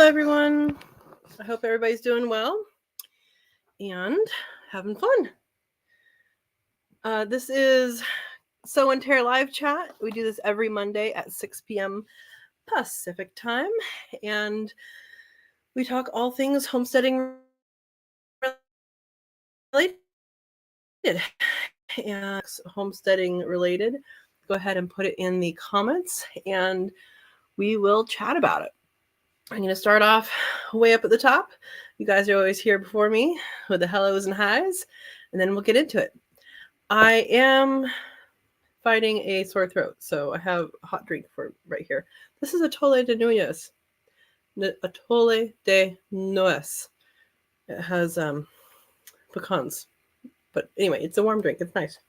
everyone. I hope everybody's doing well and having fun. This is Sow and Tare live chat. We do this every Monday at 6 p.m. Pacific time, and we talk all things homesteading related. And homesteading related, go ahead and put it in the comments, and we will chat about it. I'm going to start off way up at the top. You guys are always here before me with the hellos and highs, and then we'll get into it. I am fighting a sore throat, so I have a hot drink for right here. This is Atole de Nuez. Atole de Nuez. It has pecans. But anyway, it's a warm drink. It's nice.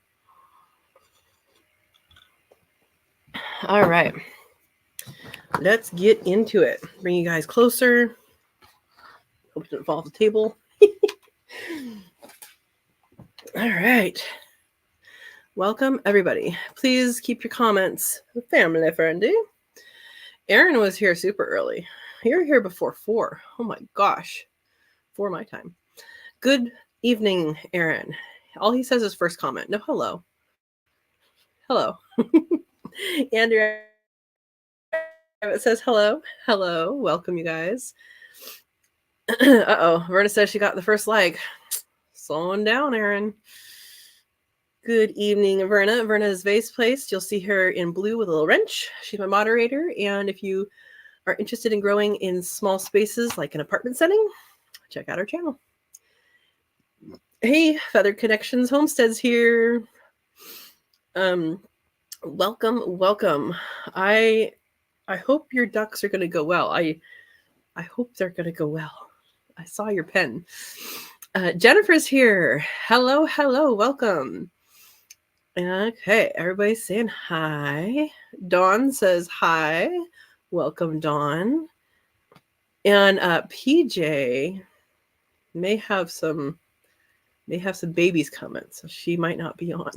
All right. Let's get into it. Bring you guys closer. Hope it didn't fall off the table. All right. Welcome, everybody. Please keep your comments family friendly. Aaron was here super early. You're here before 4. Oh my gosh. 4 my time. Good evening, Aaron. All he says is first comment. No, hello. Hello. Andrea says hello. Hello. Welcome, you guys. Uh-oh. Verna says she got the first like. Slowing down, Aaron. Good evening, Verna. Verna is vase placed. You'll see her in blue with a little wrench. She's my moderator. And if you are interested in growing in small spaces like an apartment setting, check out our channel. Hey, Feathered Connections Homesteads here. Welcome. I hope your ducks are going to go well. I hope they're going to go well. I saw your pen. Jennifer's here. Hello. Welcome. Okay, everybody's saying hi. Dawn says hi. Welcome, Dawn. And PJ may have some babies coming, so she might not be on.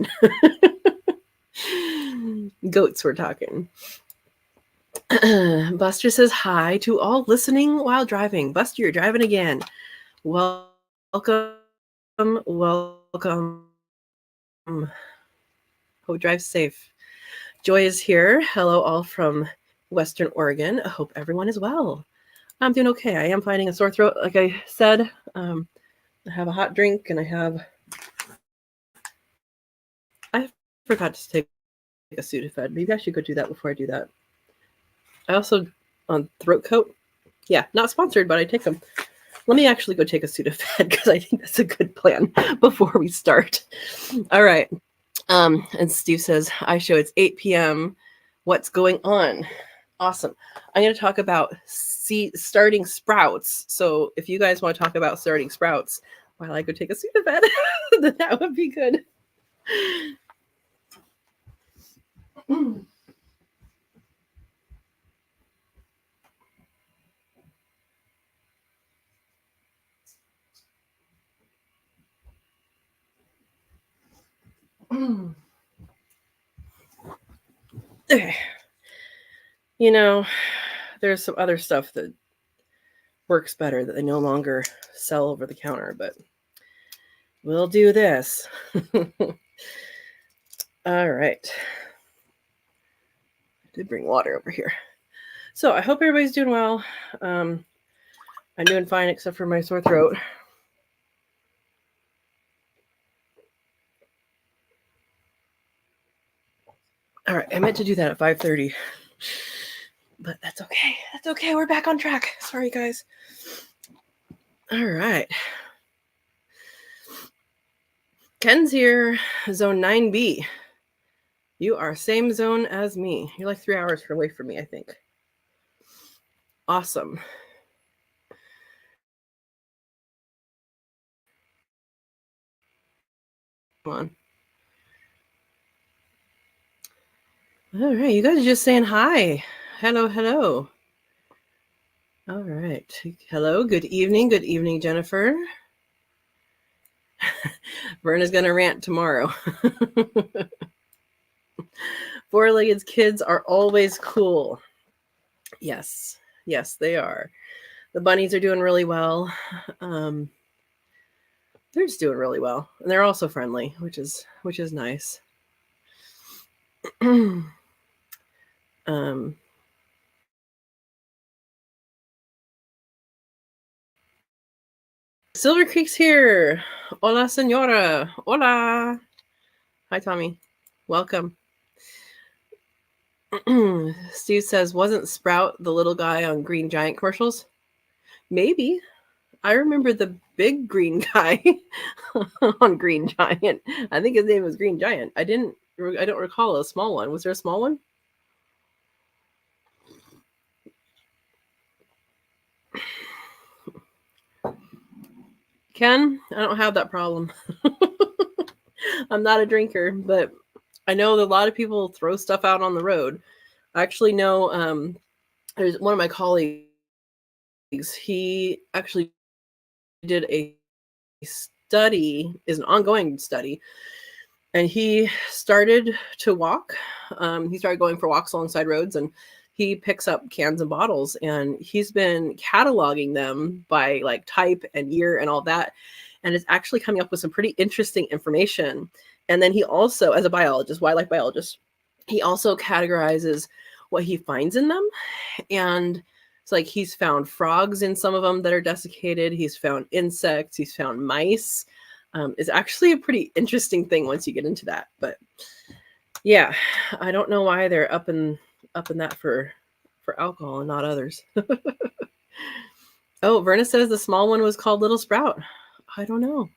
Goats we're talking. Buster says hi to all listening while driving. Buster, you're driving again. Welcome. Hope drive safe. Joy is here. Hello, all from Western Oregon. I hope everyone is well. I'm doing okay. I am fighting a sore throat, like I said. I have a hot drink, and I forgot to take a Sudafed. Maybe I should go do that before I do that. I also on throat coat. Yeah, not sponsored, but I take them. Let me actually go take a Sudafed because I think that's a good plan before we start. All right. And Steve says, I show it's 8 p.m. What's going on? Awesome. I'm going to talk about starting sprouts. So if you guys want to talk about starting sprouts while I go take a Sudafed, then that would be good. Okay. You know, there's some other stuff that works better that they no longer sell over the counter, but we'll do this. All right. I did bring water over here. So I hope everybody's doing well. I'm doing fine except for my sore throat. All right, I meant to do that at 5:30, but that's okay. That's okay. We're back on track. Sorry, guys. All right. Ken's here, zone 9B. You are same zone as me. You're like 3 hours away from me, I think. Awesome. Come on. All right, you guys are just saying hi. Hello. All right. Hello, good evening, Jennifer. Verna's going to rant tomorrow. Four-legged kids are always cool. Yes, they are. The bunnies are doing really well. They're just doing really well, and they're also friendly, which is nice. Silver Creek's here. Hola, senora. Hola. Hi, Tommy. Welcome. Steve says, wasn't Sprout the little guy on Green Giant commercials? Maybe. I remember the big green guy on Green Giant. I think his name was Green Giant. I don't recall a small one. Was there a small one? Ken, I don't have that problem. I'm not a drinker, but I know that a lot of people throw stuff out on the road. I actually know there's one of my colleagues. He actually did a study, is an ongoing study, and he started to walk. He started going for walks alongside roads, and he picks up cans and bottles, and he's been cataloging them by like type and year and all that, and it's actually coming up with some pretty interesting information. And then he also, as a biologist, wildlife biologist, he also categorizes what he finds in them. And it's like he's found frogs in some of them that are desiccated. He's found insects. He's found mice. It's actually a pretty interesting thing once you get into that. But yeah, I don't know why they're up in that for alcohol and not others. Oh, Verna says the small one was called Little Sprout. I don't know.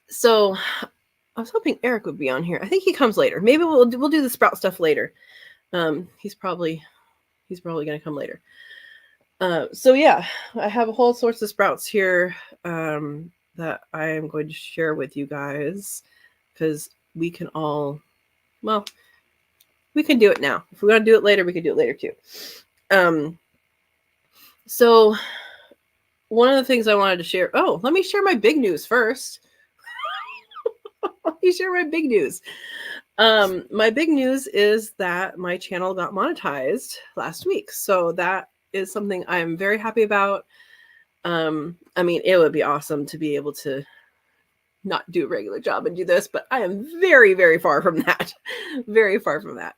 So I was hoping Eric would be on here. I think he comes later. Maybe we'll do the Sprout stuff later. He's probably going to come later. So yeah, I have a whole sorts of sprouts here that I am going to share with you guys, because we can all, well, we can do it now. If we want to do it later, we can do it later too. So one of the things I wanted to share, let me share my big news first. Let me share my big news. My big news is that my channel got monetized last week. So that is something I'm very happy about. I mean, it would be awesome to be able to not do a regular job and do this, but I am very, very far from that. Very far from that.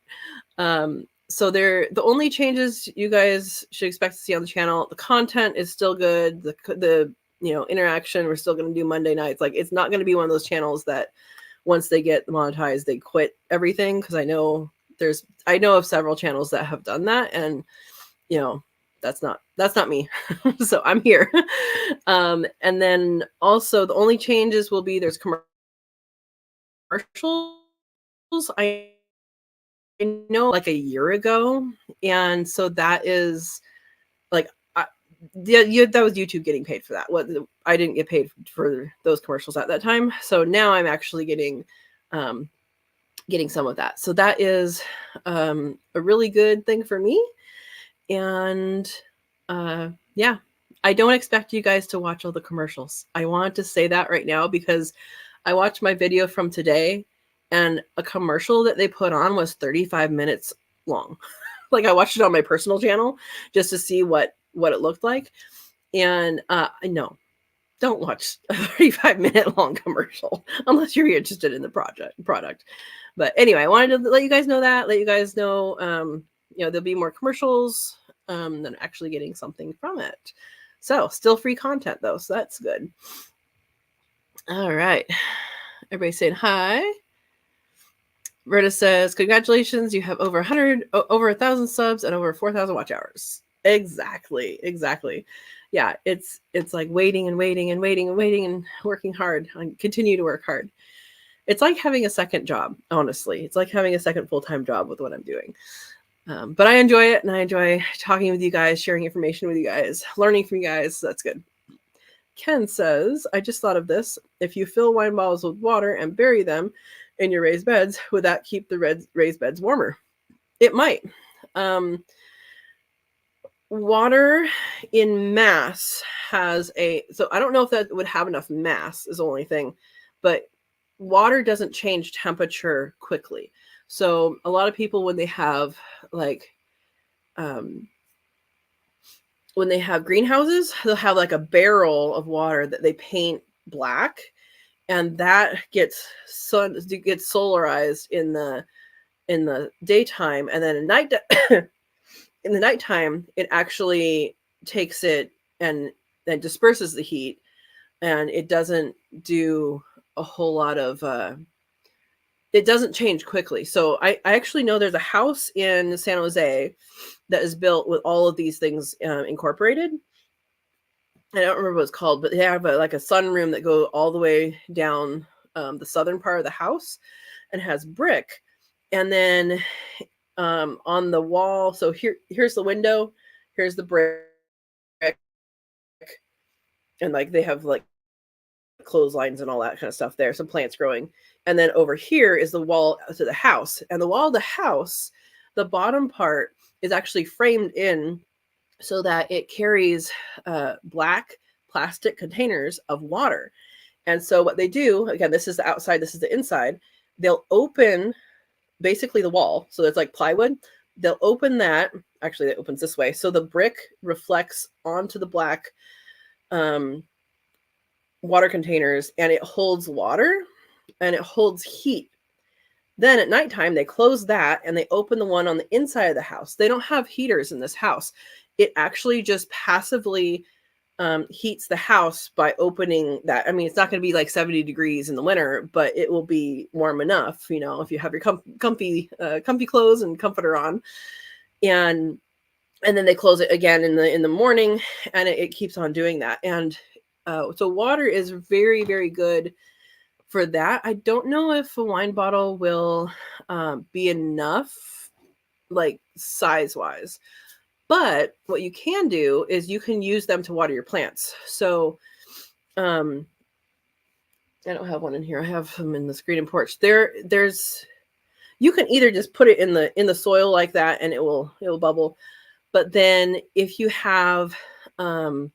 So the only changes you guys should expect to see on the channel, the content is still good. The interaction, we're still going to do Monday nights. Like, it's not going to be one of those channels that once they get monetized, they quit everything. Cause I know of several channels that have done that, and that's not me. So I'm here. And then also the only changes will be there's commercials. I know like a year ago. And so that is like, that was YouTube getting paid for that. I didn't get paid for those commercials at that time. So now I'm actually getting some of that. So that is a really good thing for me. And yeah, I don't expect you guys to watch all the commercials. I want to say that right now, because I watched my video from today, and a commercial that they put on was 35 minutes long. Like, I watched it on my personal channel just to see what it looked like. And no, don't watch a 35-minute long commercial unless you're interested in the product. But anyway, I wanted to let you guys know that, let you guys know, there'll be more commercials than actually getting something from it. So still free content though, so that's good. All right, everybody's saying hi. Rita says, congratulations, you have over 1,000 subs and over 4,000 watch hours. Exactly. Yeah, it's like waiting and working hard. I continue to work hard. It's like having a second job, honestly. It's like having a second full-time job with what I'm doing. But I enjoy it, and I enjoy talking with you guys, sharing information with you guys, learning from you guys. So that's good. Ken says, I just thought of this. If you fill wine bottles with water and bury them in your raised beds, would that keep the raised beds warmer? It might. Water in mass has so I don't know if that would have enough mass, is the only thing, but water doesn't change temperature quickly. So a lot of people, when they have like when they have greenhouses, they'll have like a barrel of water that they paint black, and that gets solarized in the daytime, and then at night in the nighttime it actually takes it and then disperses the heat, and it doesn't do a whole lot of it doesn't change quickly. So I actually know there's a house in San Jose that is built with all of these things incorporated. I don't remember what it's called, but they have like a sunroom that goes all the way down the southern part of the house and has brick. And then on the wall, so here's the window, here's the brick, and like they have like clotheslines and all that kind of stuff there, some plants growing. And then over here is the wall to the house. And the wall of the house, the bottom part is actually framed in so that it carries black plastic containers of water. And so what they do, again, this is the outside, this is the inside, they'll open basically the wall. So there's like plywood. They'll open that. Actually, it opens this way. So the brick reflects onto the black water containers, and it holds water and it holds heat. Then at nighttime, they close that and they open the one on the inside of the house. They don't have heaters in this house. It actually just passively heats the house by opening that. I mean, it's not going to be like 70 degrees in the winter, but it will be warm enough, you know, if you have your comfy clothes and comforter on. And then they close it again in the morning, and it keeps on doing that. And so water is very, very good for that. I don't know if a wine bottle will be enough, like size-wise. But what you can do is you can use them to water your plants. So I don't have one in here. I have them in the screen and porch. There's you can either just put it in the soil like that and it will bubble. But then if you have one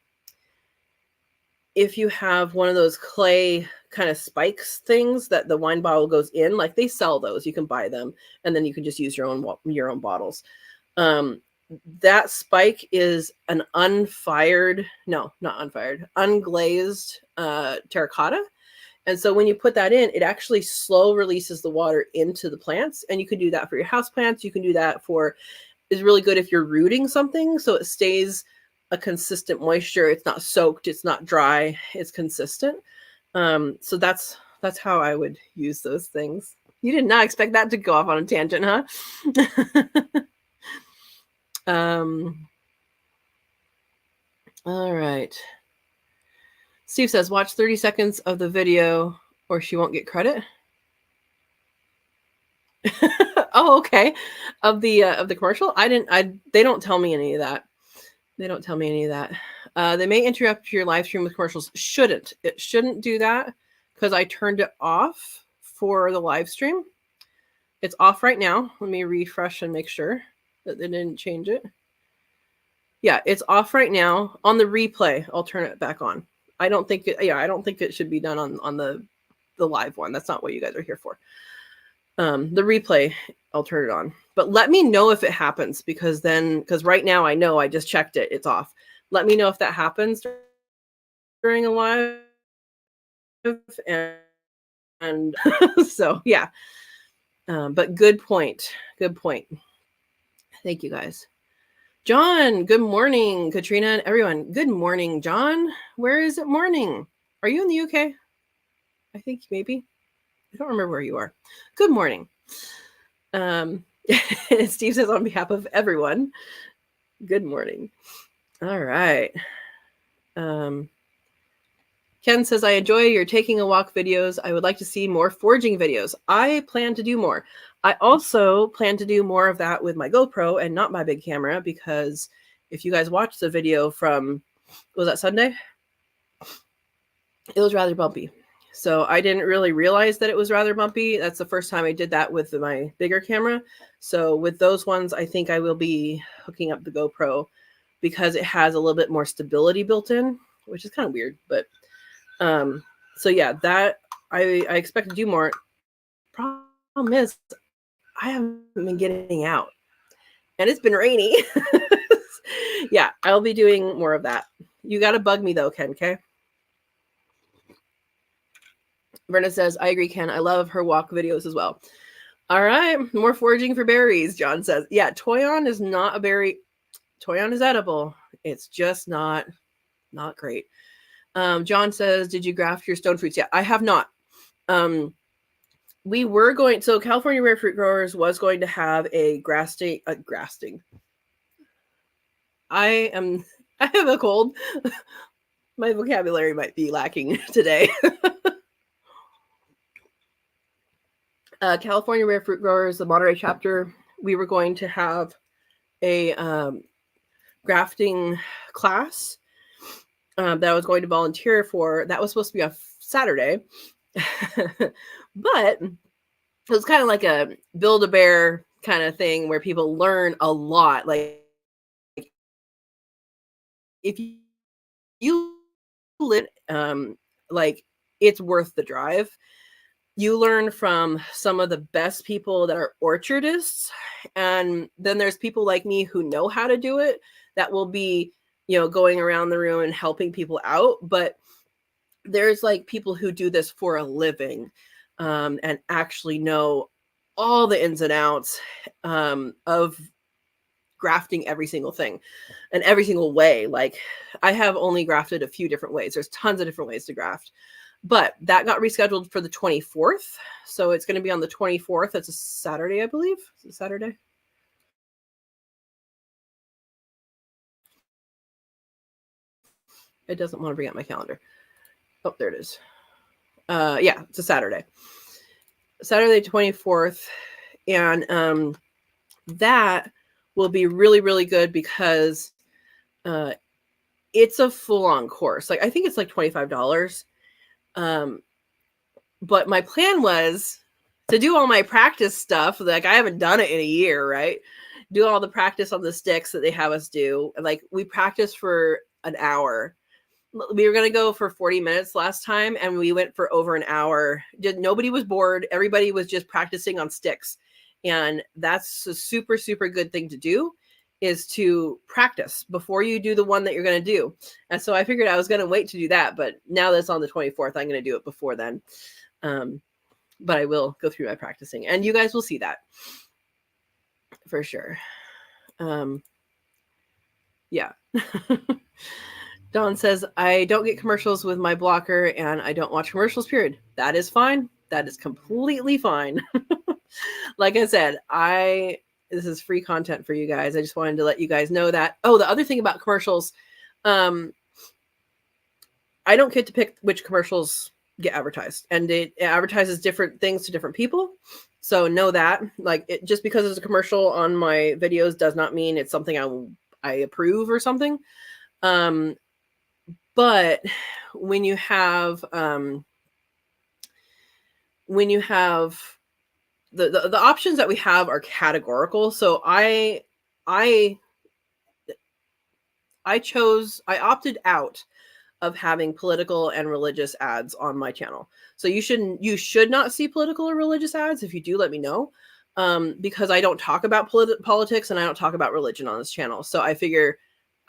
of those clay kind of spikes things that the wine bottle goes in, like they sell those, you can buy them, and then you can just use your own bottles. That spike is an unglazed terracotta. And so when you put that in, it actually slow releases the water into the plants. And you can do that for your house plants. You can do that it's really good if you're rooting something. So it stays a consistent moisture. It's not soaked. It's not dry. It's consistent. So that's how I would use those things. You did not expect that to go off on a tangent, huh? All right. Steve says, watch 30 seconds of the video or she won't get credit. Oh, okay. Of the commercial? They don't tell me any of that. They don't tell me any of that. They may interrupt your live stream with commercials. It shouldn't do that because I turned it off for the live stream. It's off right now. Let me refresh and make sure that they didn't change it. Yeah, it's off right now. On the replay, I'll turn it back on. I don't think it should be done on the live one. That's not what you guys are here for. The replay, I'll turn it on. But let me know if it happens because right now I know I just checked it. It's off. Let me know if that happens during a live. And so, yeah. But good point. Good point. Thank you, guys. John, good morning. Katrina and everyone. Good morning, John. Where is it morning? Are you in the UK? I think maybe. I don't remember where you are. Good morning. Steve says on behalf of everyone, good morning. All right. Ken says, I enjoy your taking a walk videos. I would like to see more foraging videos. I plan to do more. I also plan to do more of that with my GoPro and not my big camera, because if you guys watched the video from, was that Sunday? It was rather bumpy. So I didn't really realize that it was rather bumpy. That's the first time I did that with my bigger camera. So with those ones, I think I will be hooking up the GoPro because it has a little bit more stability built in, which is kind of weird. But so yeah, that I expect to do more. Problem is, I haven't been getting out. and it's been rainy. Yeah, I'll be doing more of that. You got to bug me though, Ken, okay? Verna says, I agree, Ken. I love her walk videos as well. All right, more foraging for berries, John says. Yeah, toyon is not a berry. Toyon is edible. It's just not great. John says, did you graft your stone fruits? Yeah, I have not. We were going, so California Rare Fruit Growers was going to have a grafting. I have a cold. My vocabulary might be lacking today. California Rare Fruit Growers, the Monterey chapter, we were going to have a grafting class that I was going to volunteer for. That was supposed to be on Saturday. But it was kind of like a Build-A-Bear kind of thing where people learn a lot. Like, if you live, like, it's worth the drive. You learn from some of the best people that are orchardists. And then there's people like me who know how to do it that will be, going around the room and helping people out. But there's like people who do this for a living and actually know all the ins and outs of grafting every single thing and every single way. Like, I have only grafted a few different ways. There's tons of different ways to graft. But that got rescheduled for the 24th. So it's going to be on the 24th. That's a Saturday, I believe. Is it Saturday? It doesn't want to bring up my calendar. Oh, there it is. Yeah, it's a Saturday. Saturday 24th. And that will be really, really good because it's a full-on course. Like, I think it's like $25. But my plan was to do all my practice stuff. Like, I haven't done it in a year, right? Do all the practice on the sticks that they have us do. Like, we practiced for an hour. We were going to go for 40 minutes last time, and we went for over an hour. Nobody was bored. Everybody was just practicing on sticks. And that's a super, super good thing to do, is to practice before you do the one that you're going to do. And so I figured I was going to wait to do that. But now that it's on the 24th, I'm going to do it before then. But I will go through my practicing. And you guys will see that for sure. Yeah. Dawn says, I don't get commercials with my blocker and I don't watch commercials, period. That is fine. That is completely fine. Like I said, this is free content for you guys. I just wanted to let you guys know that. Oh, the other thing about commercials, I don't get to pick which commercials get advertised, and it advertises different things to different people. So know that, like, just because it's a commercial on my videos does not mean it's something I approve or something. But when you have the options that we have are categorical. So I opted out of having political and religious ads on my channel. So you should not see political or religious ads. If you do, let me know. Because I don't talk about politics and I don't talk about religion on this channel. So I figure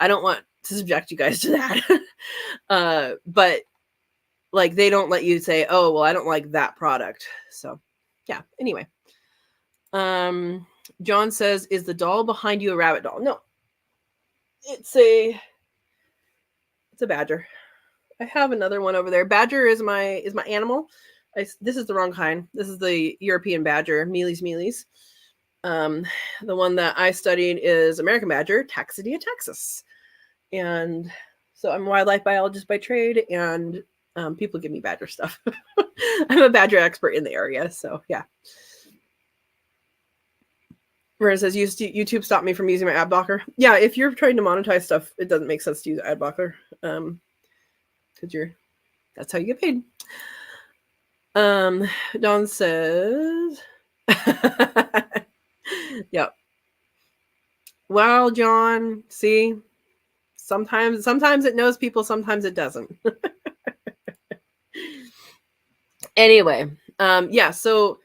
I don't want to subject you guys to that. But like, they don't let you say, oh, well, I don't like that product. So yeah, anyway. John says, is the doll behind you a rabbit doll? No, it's a badger. I have another one over there. Badger is my animal. This is the wrong kind. This is the European badger, Mealy's. The one that I studied is American badger, Taxidia texas. And so I'm a wildlife biologist by trade, and people give me badger stuff. I'm a badger expert in the area, so yeah. Rena says, YouTube stopped me from using my ad blocker. Yeah, if you're trying to monetize stuff, it doesn't make sense to use ad blocker. Because that's how you get paid. Dawn says, yep. Well, John, see, sometimes it knows people, sometimes it doesn't. Anyway, yeah, so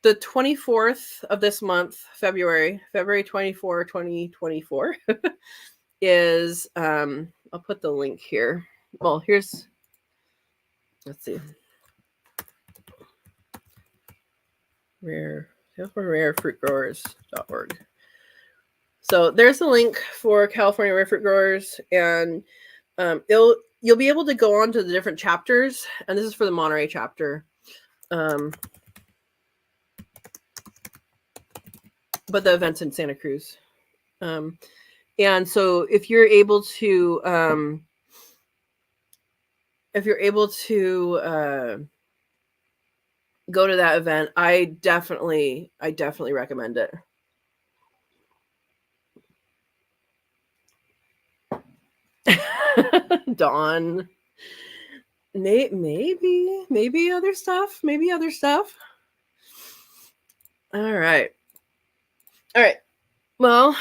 the 24th of this month, February 24, 2024, is, I'll put the link here. Well, let's see. RareFruitGrowers.org. So there's a link for California Rare Fruit Growers, and you'll be able to go on to the different chapters, and this is for the Monterey chapter. But the event's in Santa Cruz. And so if you're able to go to that event, I definitely recommend it. Dawn. Maybe other stuff. All right. Well,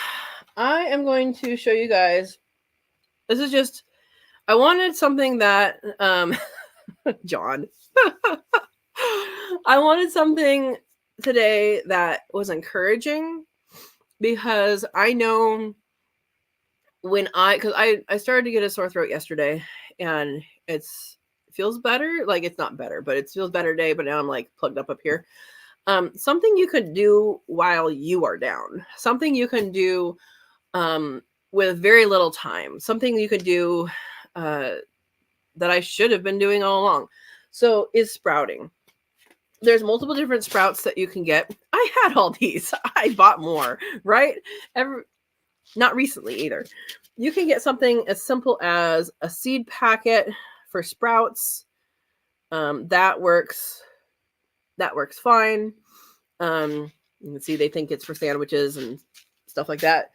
I am going to show you guys. This is just, I wanted something that, John. I wanted something today that was encouraging, because I know because I started to get a sore throat yesterday, and it feels better. Like, it's not better, but it feels better today. But now I'm like plugged up here. Something you could do while you are down. Something you can do with very little time. Something you could do that I should have been doing all along. So is sprouting. There's multiple different sprouts that you can get. I had all these. I bought more, right? Not recently either. You can get something as simple as a seed packet for sprouts. That works fine. You can see they think it's for sandwiches and stuff like that.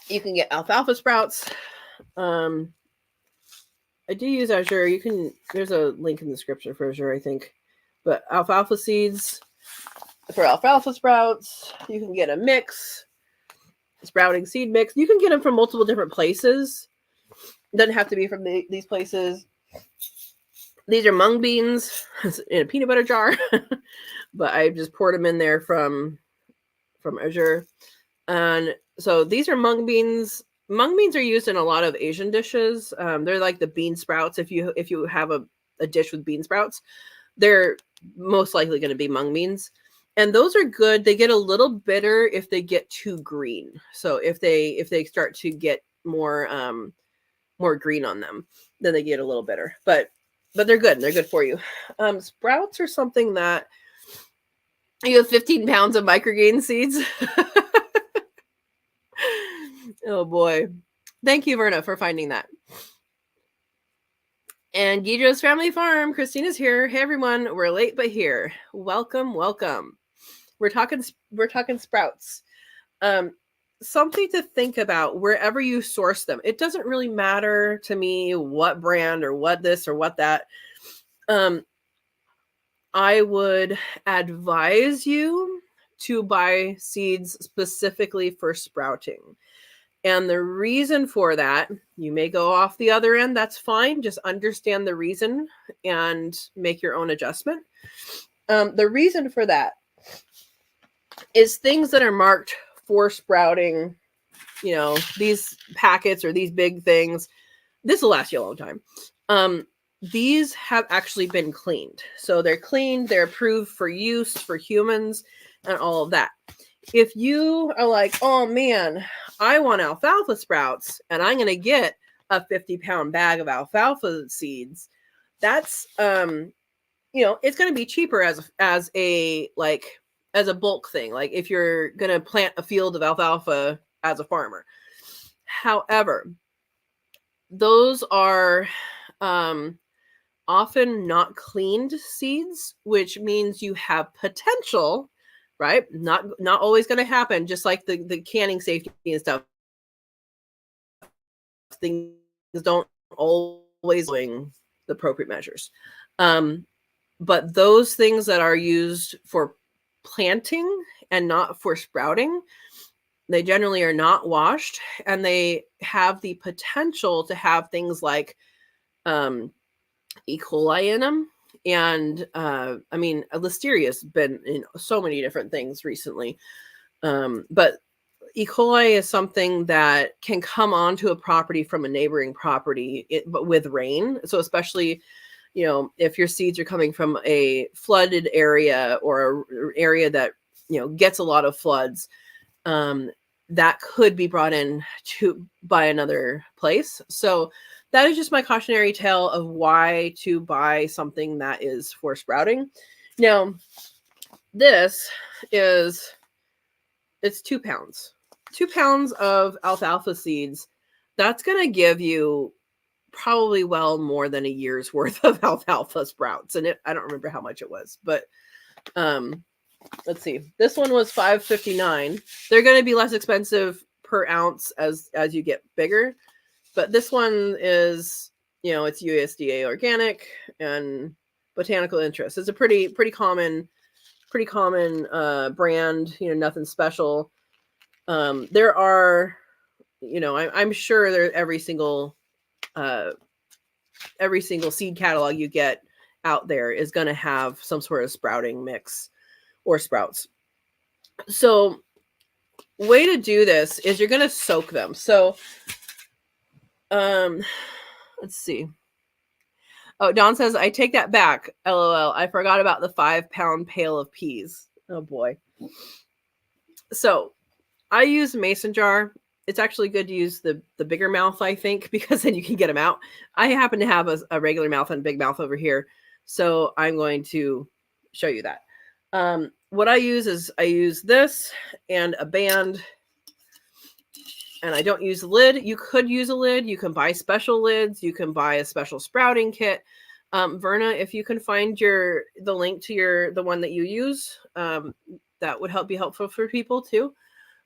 You can get alfalfa sprouts. I do use Azure. There's a link in the description for Azure, I think. But alfalfa seeds for alfalfa sprouts. You can get a mix, sprouting seed mix. You can get them from multiple different places. It doesn't have to be from these places. These are mung beans in a peanut butter jar, but I just poured them in there from Azure. And so these are mung beans. Mung beans are used in a lot of Asian dishes. They're like the bean sprouts. If you have a dish with bean sprouts, they're most likely going to be mung beans. And those are good. They get a little bitter if they get too green. So if they start to get more green on them, then they get a little bitter. But they're good. They're good for you. Sprouts are something that you have 15 pounds of microgreen seeds. Oh boy. Thank you, Verna, for finding that. And Guido's Family Farm, Christina's here. Hey everyone, we're late but here. Welcome. We're talking sprouts. Something to think about wherever you source them. It doesn't really matter to me what brand or what this or what that. I would advise you to buy seeds specifically for sprouting. And the reason for that, you may go off the other end. That's fine. Just understand the reason and make your own adjustment. The reason for that is things that are marked for sprouting, these packets or these big things. This will last you a long time. These have actually been cleaned. So they're cleaned, they're approved for use for humans and all of that. If you are like, oh man, I want alfalfa sprouts and I'm going to get a 50-pound bag of alfalfa seeds, that's, it's going to be cheaper as a bulk thing. Like if you're going to plant a field of alfalfa as a farmer. However, those are often not cleaned seeds, which means you have potential, right? Not always going to happen, just like the canning safety and stuff. Things don't always doing the appropriate measures. But those things that are used for planting and not for sprouting, they generally are not washed, and they have the potential to have things like E. coli in them. And I mean, listeria has been in so many different things recently. But E. coli is something that can come onto a property from a neighboring property, but with rain. So especially, you know, if your seeds are coming from a flooded area or an area that, you know, gets a lot of floods, that could be brought in by another place. So that is just my cautionary tale of why to buy something that is for sprouting. Now, this is, it's 2 pounds. 2 pounds of alfalfa seeds. That's going to give you probably well more than a year's worth of alfalfa sprouts. And I don't remember how much it was, but let's see. This one was $5.59. They're going to be less expensive per ounce as you get bigger, but this one is, you know, it's USDA organic and botanical interest. It's a pretty common brand. You know, nothing special. There are, you know, I'm sure there every single seed catalog you get out there is going to have some sort of sprouting mix or sprouts. So way to do this is you're going to soak them. So let's see. Oh, Don says, I take that back. LOL. I forgot about the 5-pound pail of peas. Oh boy. So I use a mason jar. It's actually good to use the bigger mouth, I think, because then you can get them out. I happen to have a regular mouth and big mouth over here, so I'm going to show you that. What I use is I use this and a band, and I don't use a lid. You could use a lid. You can buy special lids. You can buy a special sprouting kit. Verna, if you can find the link to the one that you use, that would be helpful for people too.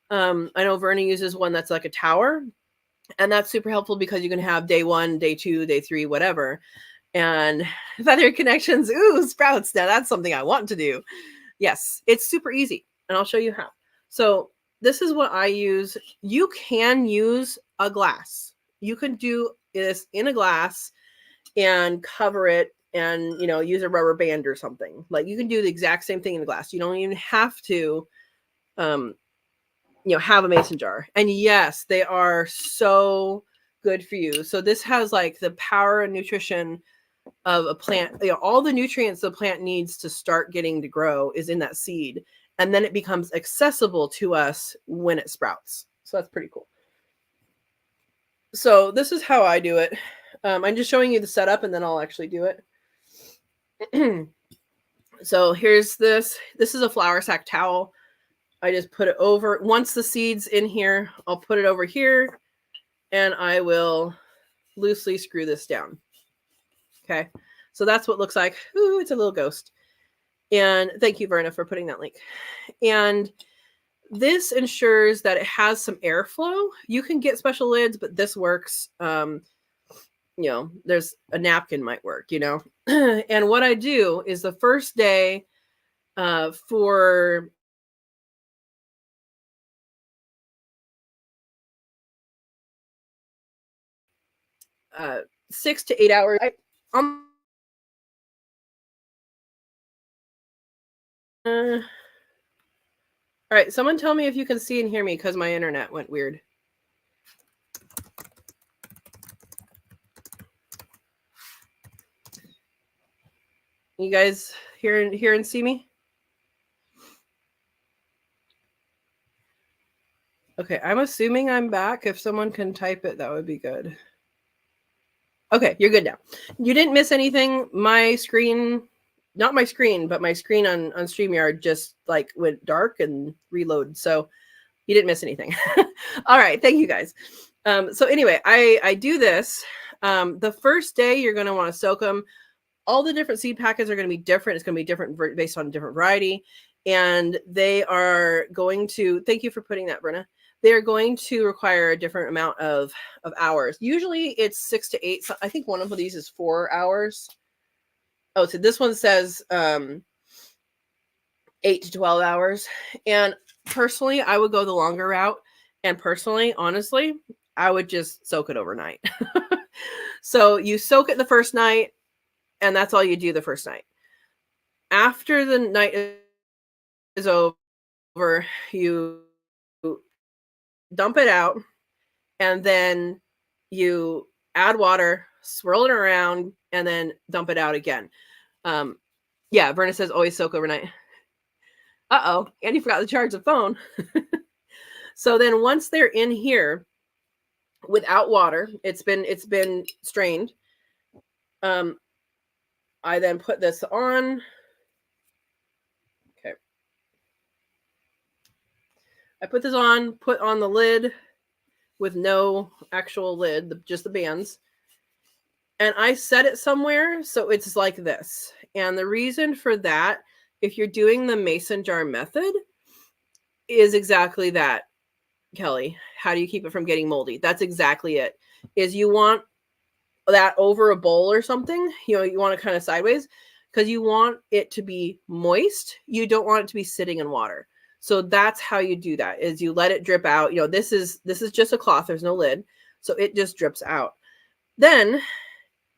I know Verna uses one that's like a tower, and that's super helpful because you can have day 1, day 2, day 3, whatever. And feather connections, ooh, sprouts. Now that's something I want to do. Yes, it's super easy, and I'll show you how. So this is what I use. You can use a glass. You can do this in a glass and cover it and, you know, use a rubber band or something. Like, you can do the exact same thing in the glass. You don't even have to, you know, have a mason jar. And yes, they are so good for you. So this has like the power and nutrition of a plant. You know, all the nutrients the plant needs to start getting to grow is in that seed. And then it becomes accessible to us when it sprouts. So that's pretty cool. So this is how I do it. I'm just showing you the setup, and then I'll actually do it. So here's this. This is a flour sack towel. I just put it over. Once the seed's in here, I'll put it over here, and I will loosely screw this down. Okay, so that's what it looks like. Ooh, it's a little ghost. And thank you, Verna, for putting that link. And this ensures that it has some airflow. You can get special lids, but this works. You know, there's a napkin might work, you know. And what I do is the first day for 6 to 8 hours. All right, someone tell me if you can see and hear me because my internet went weird. You guys hear and see me? Okay, I'm assuming I'm back. If someone can type it, that would be good. Okay, you're good now. You didn't miss anything. My screen, not my screen, but my screen on StreamYard just like went dark and reload. So you didn't miss anything. All right, thank you guys. So anyway, I do this. The first day you're going to want to soak them. All the different seed packets are going to be different. It's going to be different based on different variety. And they are going to, thank you for putting that, Brenna. They're going to require a different amount of hours. Usually it's 6 to 8. So I think one of these is 4 hours. Oh, so this one says 8 to 12 hours. And personally, I would go the longer route. And personally, honestly, I would just soak it overnight. So you soak it the first night. And that's all you do the first night. After the night is over, you dump it out, and then you add water, swirl it around, and then dump it out again. Yeah, Verna says always soak overnight. Uh-oh, Andy forgot to charge the phone. So then once they're in here without water, it's been strained. I then put this on. Okay. I put this on, put on the lid with no actual lid, just the bands. And I set it somewhere so it's like this. And the reason for that, if you're doing the mason jar method, is exactly that, Kelly. How do you keep it from getting moldy? That's exactly it. Is you want that over a bowl or something, you want it kind of sideways, because you want it to be moist. You don't want it to be sitting in water. So that's how you do that, is you let it drip out. This is just a cloth. There's no lid. So it just drips out. Then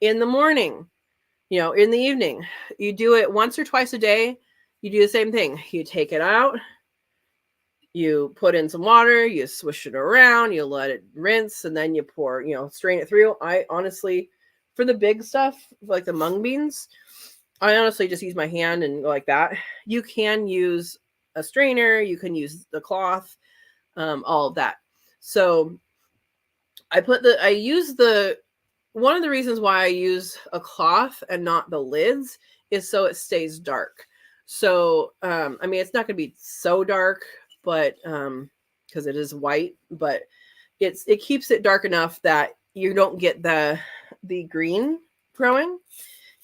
in the morning, in the evening, you do it once or twice a day. You do the same thing. You take it out, you put in some water, you swish it around, you let it rinse, and then you pour, strain it through. I honestly, for the big stuff, like the mung beans, I honestly just use my hand and go like that. You can use a strainer, you can use the cloth, all of that. So one of the reasons why I use a cloth and not the lids is so it stays dark. So, it's not going to be so dark, but because it is white, but it keeps it dark enough that you don't get the green growing.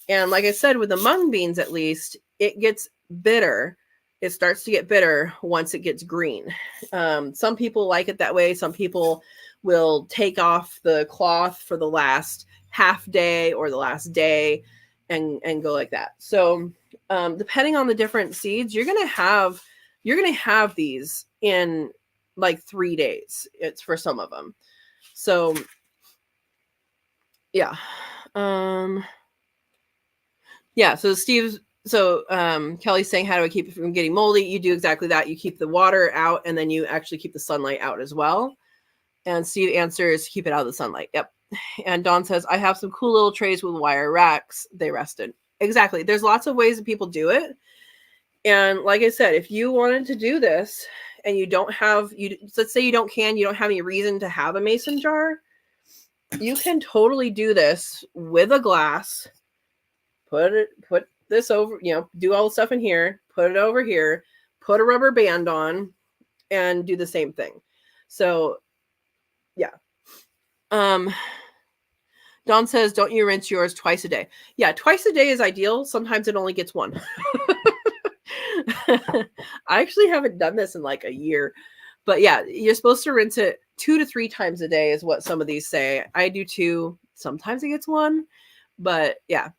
And like I said, with the mung beans, at least, it gets bitter. It starts to get bitter once it gets green. Some people like it that way. Some people will take off the cloth for the last half day or the last day and go like that. So depending on the different seeds, you're gonna have these in like 3 days. It's for some of them. So yeah. Kelly's saying, how do I keep it from getting moldy? You do exactly that. You keep the water out, and then you actually keep the sunlight out as well. And Steve answers, keep it out of the sunlight. Yep. And Dawn says, I have some cool little trays with wire racks. They rested. Exactly. There's lots of ways that people do it. And like I said, if you wanted to do this and you don't have, let's say you don't have any reason to have a mason jar, you can totally do this with a glass. Put this over, do all the stuff in here, put it over here, put a rubber band on, and do the same thing. So, yeah. Dawn says, don't you rinse yours twice a day? Yeah, twice a day is ideal. Sometimes it only gets one. I actually haven't done this in like a year. But yeah, you're supposed to rinse it 2 to 3 times a day is what some of these say. I do 2. Sometimes it gets 1. But yeah.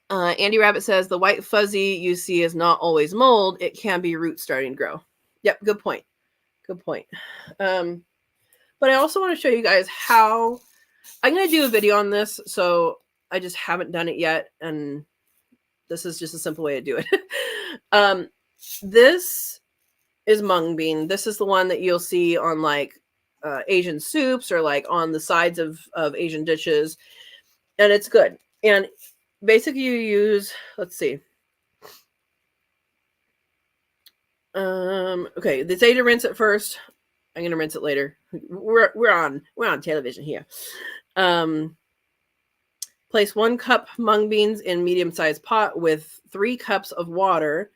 Andy Rabbit says, the white fuzzy you see is not always mold. It can be roots starting to grow. Yep, good point. Good point. But I also want to show you guys how I'm going to do a video on this. So I just haven't done it yet. And this is just a simple way to do it. This is mung bean. This is the one that you'll see on like Asian soups or like on the sides of Asian dishes. And it's good. And basically you use, let's see. Okay, they say to rinse it first. I'm going to rinse it later. We're on television here. Place 1 cup mung beans in medium-sized pot with 3 cups of water.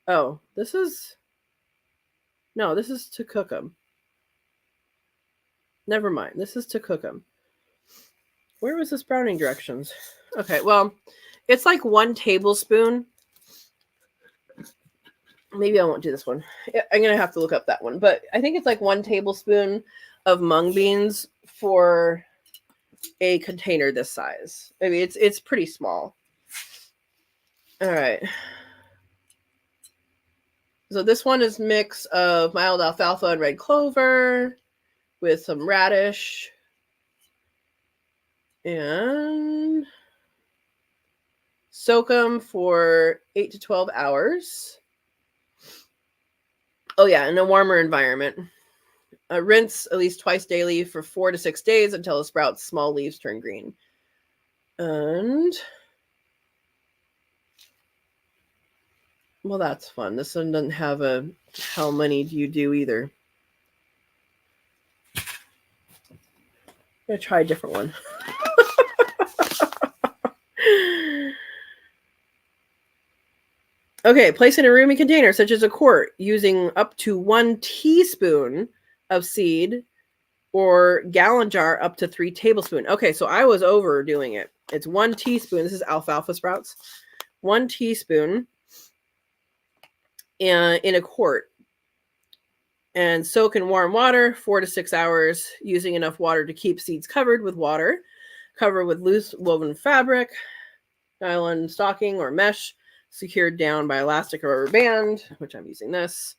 Oh, this is to cook them. Never mind. This is to cook them. Where was this browning directions? Okay, well, it's like 1 tablespoon. Maybe I won't do this one. I'm going to have to look up that one. But I think it's like 1 tablespoon of mung beans for a container this size. I mean, it's pretty small. All right. So this one is a mix of mild alfalfa and red clover with some radish. And soak them for 8 to 12 hours. Oh yeah, in a warmer environment. Rinse at least twice daily for 4 to 6 days until the sprouts' small leaves turn green. And well, that's fun. This one doesn't have a how many do you do either. I'm gonna try a different one. Okay, place in a roomy container such as a quart using up to 1 teaspoon of seed, or gallon jar up to 3 tablespoons. Okay, so I was overdoing it. It's 1 teaspoon. This is alfalfa sprouts. 1 teaspoon in a quart. And soak in warm water 4 to 6 hours, using enough water to keep seeds covered with water. Cover with loose woven fabric, nylon stocking or mesh, secured down by elastic or rubber band, which I'm using this.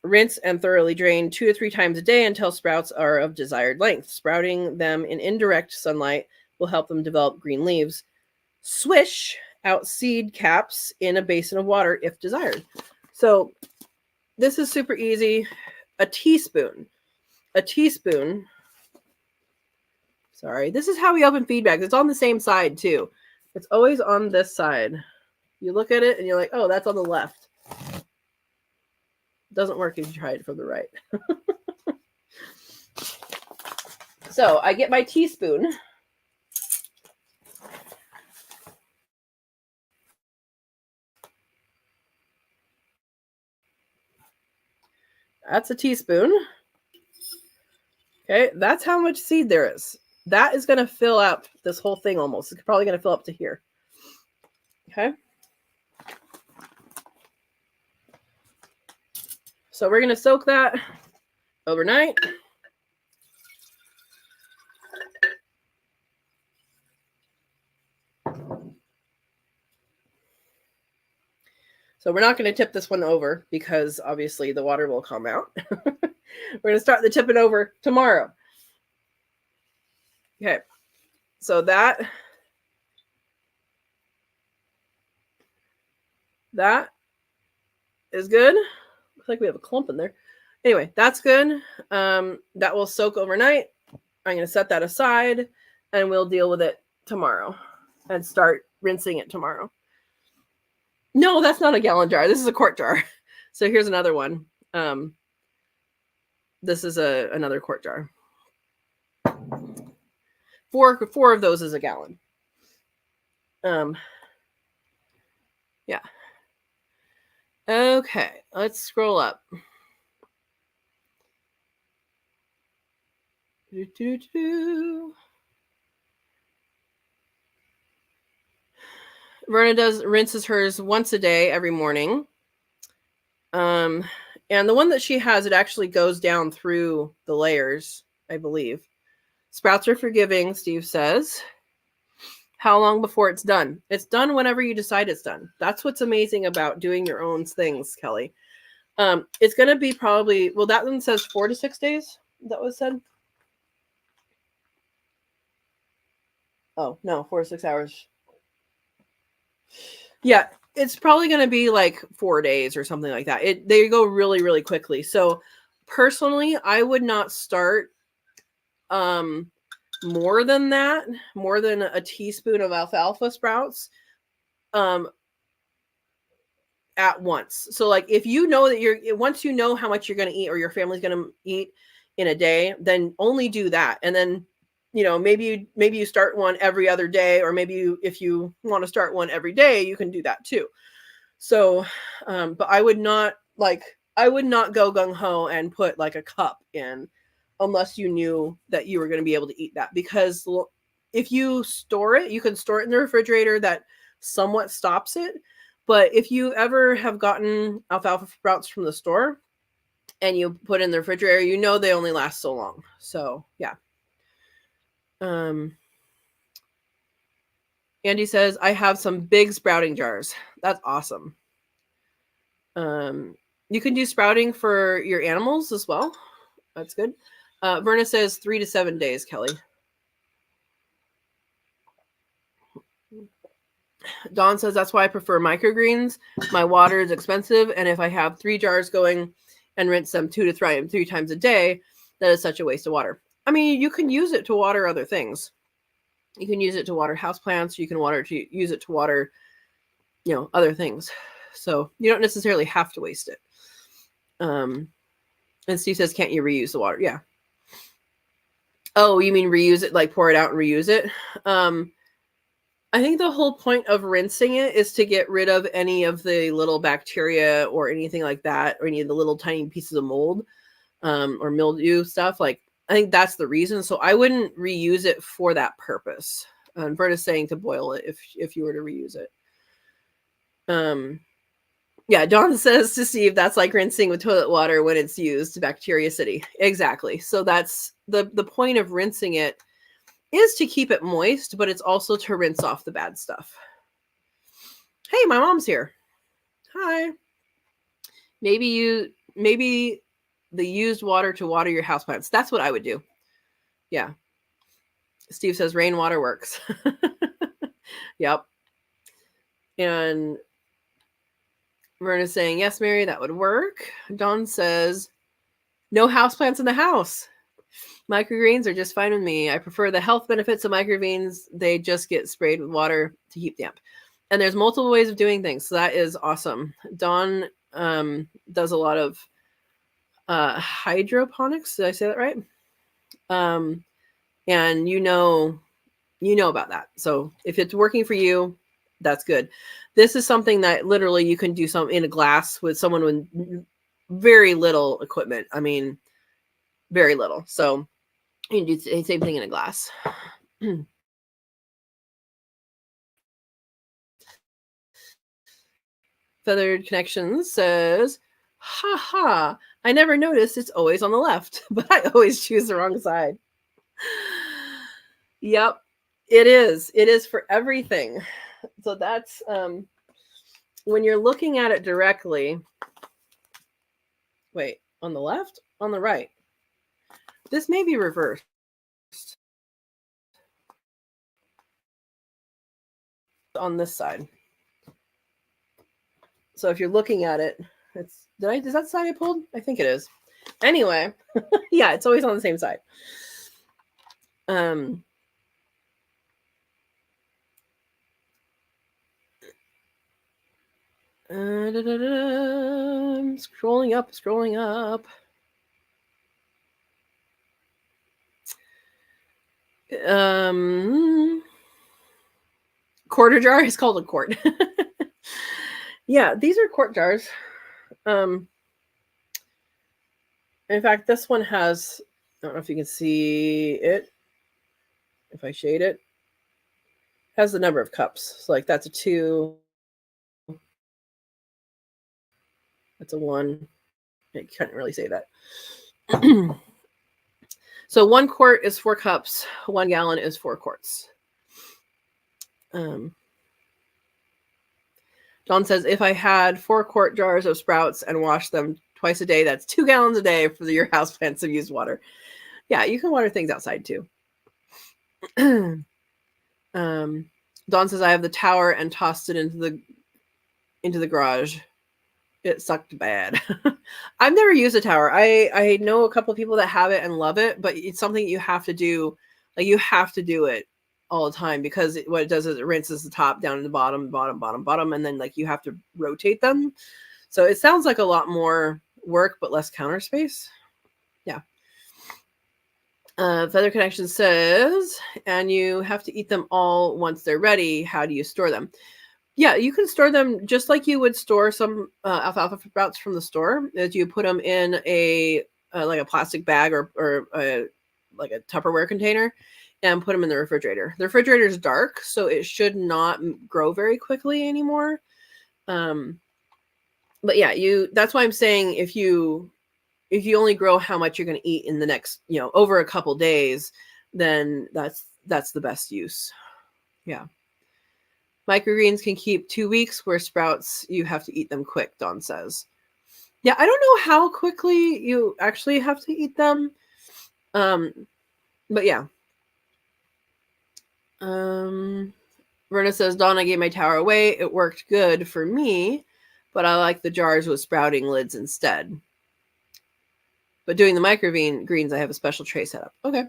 Rinse and thoroughly drain 2 to 3 times a day until sprouts are of desired length. Sprouting them in indirect sunlight will help them develop green leaves. Swish out seed caps in a basin of water if desired. So this is super easy. A teaspoon. Sorry, this is how we open feed bags. It's on the same side too. It's always on this side. You look at it and you're like, oh, that's on the left. Doesn't work if you try it from the right. So I get my teaspoon. That's a teaspoon. Okay, that's how much seed there is. That is going to fill up this whole thing almost. It's probably going to fill up to here. Okay. So we're going to soak that overnight. So we're not going to tip this one over because obviously the water will come out. We're going to start the tipping over tomorrow. Okay. So that is good. Looks like we have a clump in there. Anyway, that's good. That will soak overnight. I'm going to set that aside and we'll deal with it tomorrow and start rinsing it tomorrow. No, that's not a gallon jar. This is a quart jar. So here's another one. This is another quart jar. Four of those is a gallon. Yeah. Okay, let's scroll up. Verna rinses hers once a day every morning. And the one that she has, it actually goes down through the layers, I believe. Sprouts are forgiving, Steve says. How long before it's done? It's done whenever you decide it's done. That's what's amazing about doing your own things, Kelly. It's going to be probably, well, that one says 4 to 6 days. That was said. Oh, no, 4 to 6 hours. Yeah, it's probably going to be like 4 days or something like that. They go really, really quickly. So personally, I would not start more than that, more than a teaspoon of alfalfa sprouts at once. So like if you know that once you know how much you're going to eat or your family's going to eat in a day, then only do that. And then, you know, maybe you start one every other day, or maybe if you want to start one every day, you can do that too. So, but I would not go gung ho and put like a cup in unless you knew that you were going to be able to eat that, because if you store it, you can store it in the refrigerator. That somewhat stops it. But if you ever have gotten alfalfa sprouts from the store and you put in the refrigerator, you know they only last so long. So yeah. Andy says, I have some big sprouting jars. That's awesome. You can do sprouting for your animals as well. That's good. Verna says 3 to 7 days, Kelly. Dawn says, that's why I prefer microgreens. My water is expensive, and if I have 3 jars going and rinse them 2 to 3 times a day, that is such a waste of water. I mean, you can use it to water other things. You can use it to water houseplants. You can use it to water, other things. So you don't necessarily have to waste it. And Steve says, can't you reuse the water? Yeah. Oh, you mean reuse it, like pour it out and reuse it? I think the whole point of rinsing it is to get rid of any of the little bacteria or anything like that, or any of the little tiny pieces of mold or mildew stuff. Like, I think that's the reason. So I wouldn't reuse it for that purpose. Berta's saying to boil it if you were to reuse it. Yeah, Dawn says to see if that's like rinsing with toilet water when it's used, bacteria city. Exactly. So that's the point of rinsing it, is to keep it moist, but it's also to rinse off the bad stuff. Hey, my mom's here. Hi. Maybe the used water to water your houseplants. That's what I would do. Yeah. Steve says rainwater works. Yep. And Verna's saying, yes, Mary, that would work. Dawn says, no houseplants in the house. Microgreens are just fine with me. I prefer the health benefits of microgreens. They just get sprayed with water to keep damp. And there's multiple ways of doing things. So that is awesome. Dawn does a lot of hydroponics. Did I say that right? And you know about that. So if it's working for you, that's good. This is something that literally you can do some in a glass with someone with very little equipment. I mean, very little. So you can do the same thing in a glass. Feathered Connections says, ha, I never noticed it's always on the left, but I always choose the wrong side. Yep, it is. It is for everything. So that's when you're looking at it directly. Wait, on the left? On the right? This may be reversed. On this side. So if you're looking at it, is that the side I pulled? I think it is. Anyway, yeah, it's always on the same side. Scrolling up. Quarter jar is called a quart. Yeah, these are quart jars. In fact, this one has, I don't know if you can see it. If I shade it, has the number of cups. So like that's a 2. That's a 1. I can't really say that. So 1 quart is 4 cups. 1 gallon is 4 quarts. Dawn says, if I had 4 quart jars of sprouts and washed them twice a day, that's 2 gallons a day for your houseplants of used water. Yeah, you can water things outside too. Dawn says, I have the tower and tossed it into the garage. It sucked bad. I've never used a tower. I know a couple of people that have it and love it, but it's something you have to do. Like you have to do it all the time because what it does is it rinses the top down to the bottom, and then like you have to rotate them. So it sounds like a lot more work, but less counter space. Yeah. Feather Connection says, and you have to eat them all once they're ready. How do you store them? Yeah, you can store them just like you would store some alfalfa sprouts from the store. As you put them in a like a plastic bag or like a Tupperware container, and put them in the refrigerator. The refrigerator is dark, so it should not grow very quickly anymore. But yeah, that's why I'm saying if you only grow how much you're going to eat in the next, over a couple days, then that's the best use. Yeah. Microgreens can keep 2 weeks, where sprouts, you have to eat them quick, Dawn says. Yeah, I don't know how quickly you actually have to eat them. But yeah. Verna says, Donna gave my tower away. It worked good for me, but I like the jars with sprouting lids instead. But doing the microgreens, I have a special tray setup. Okay.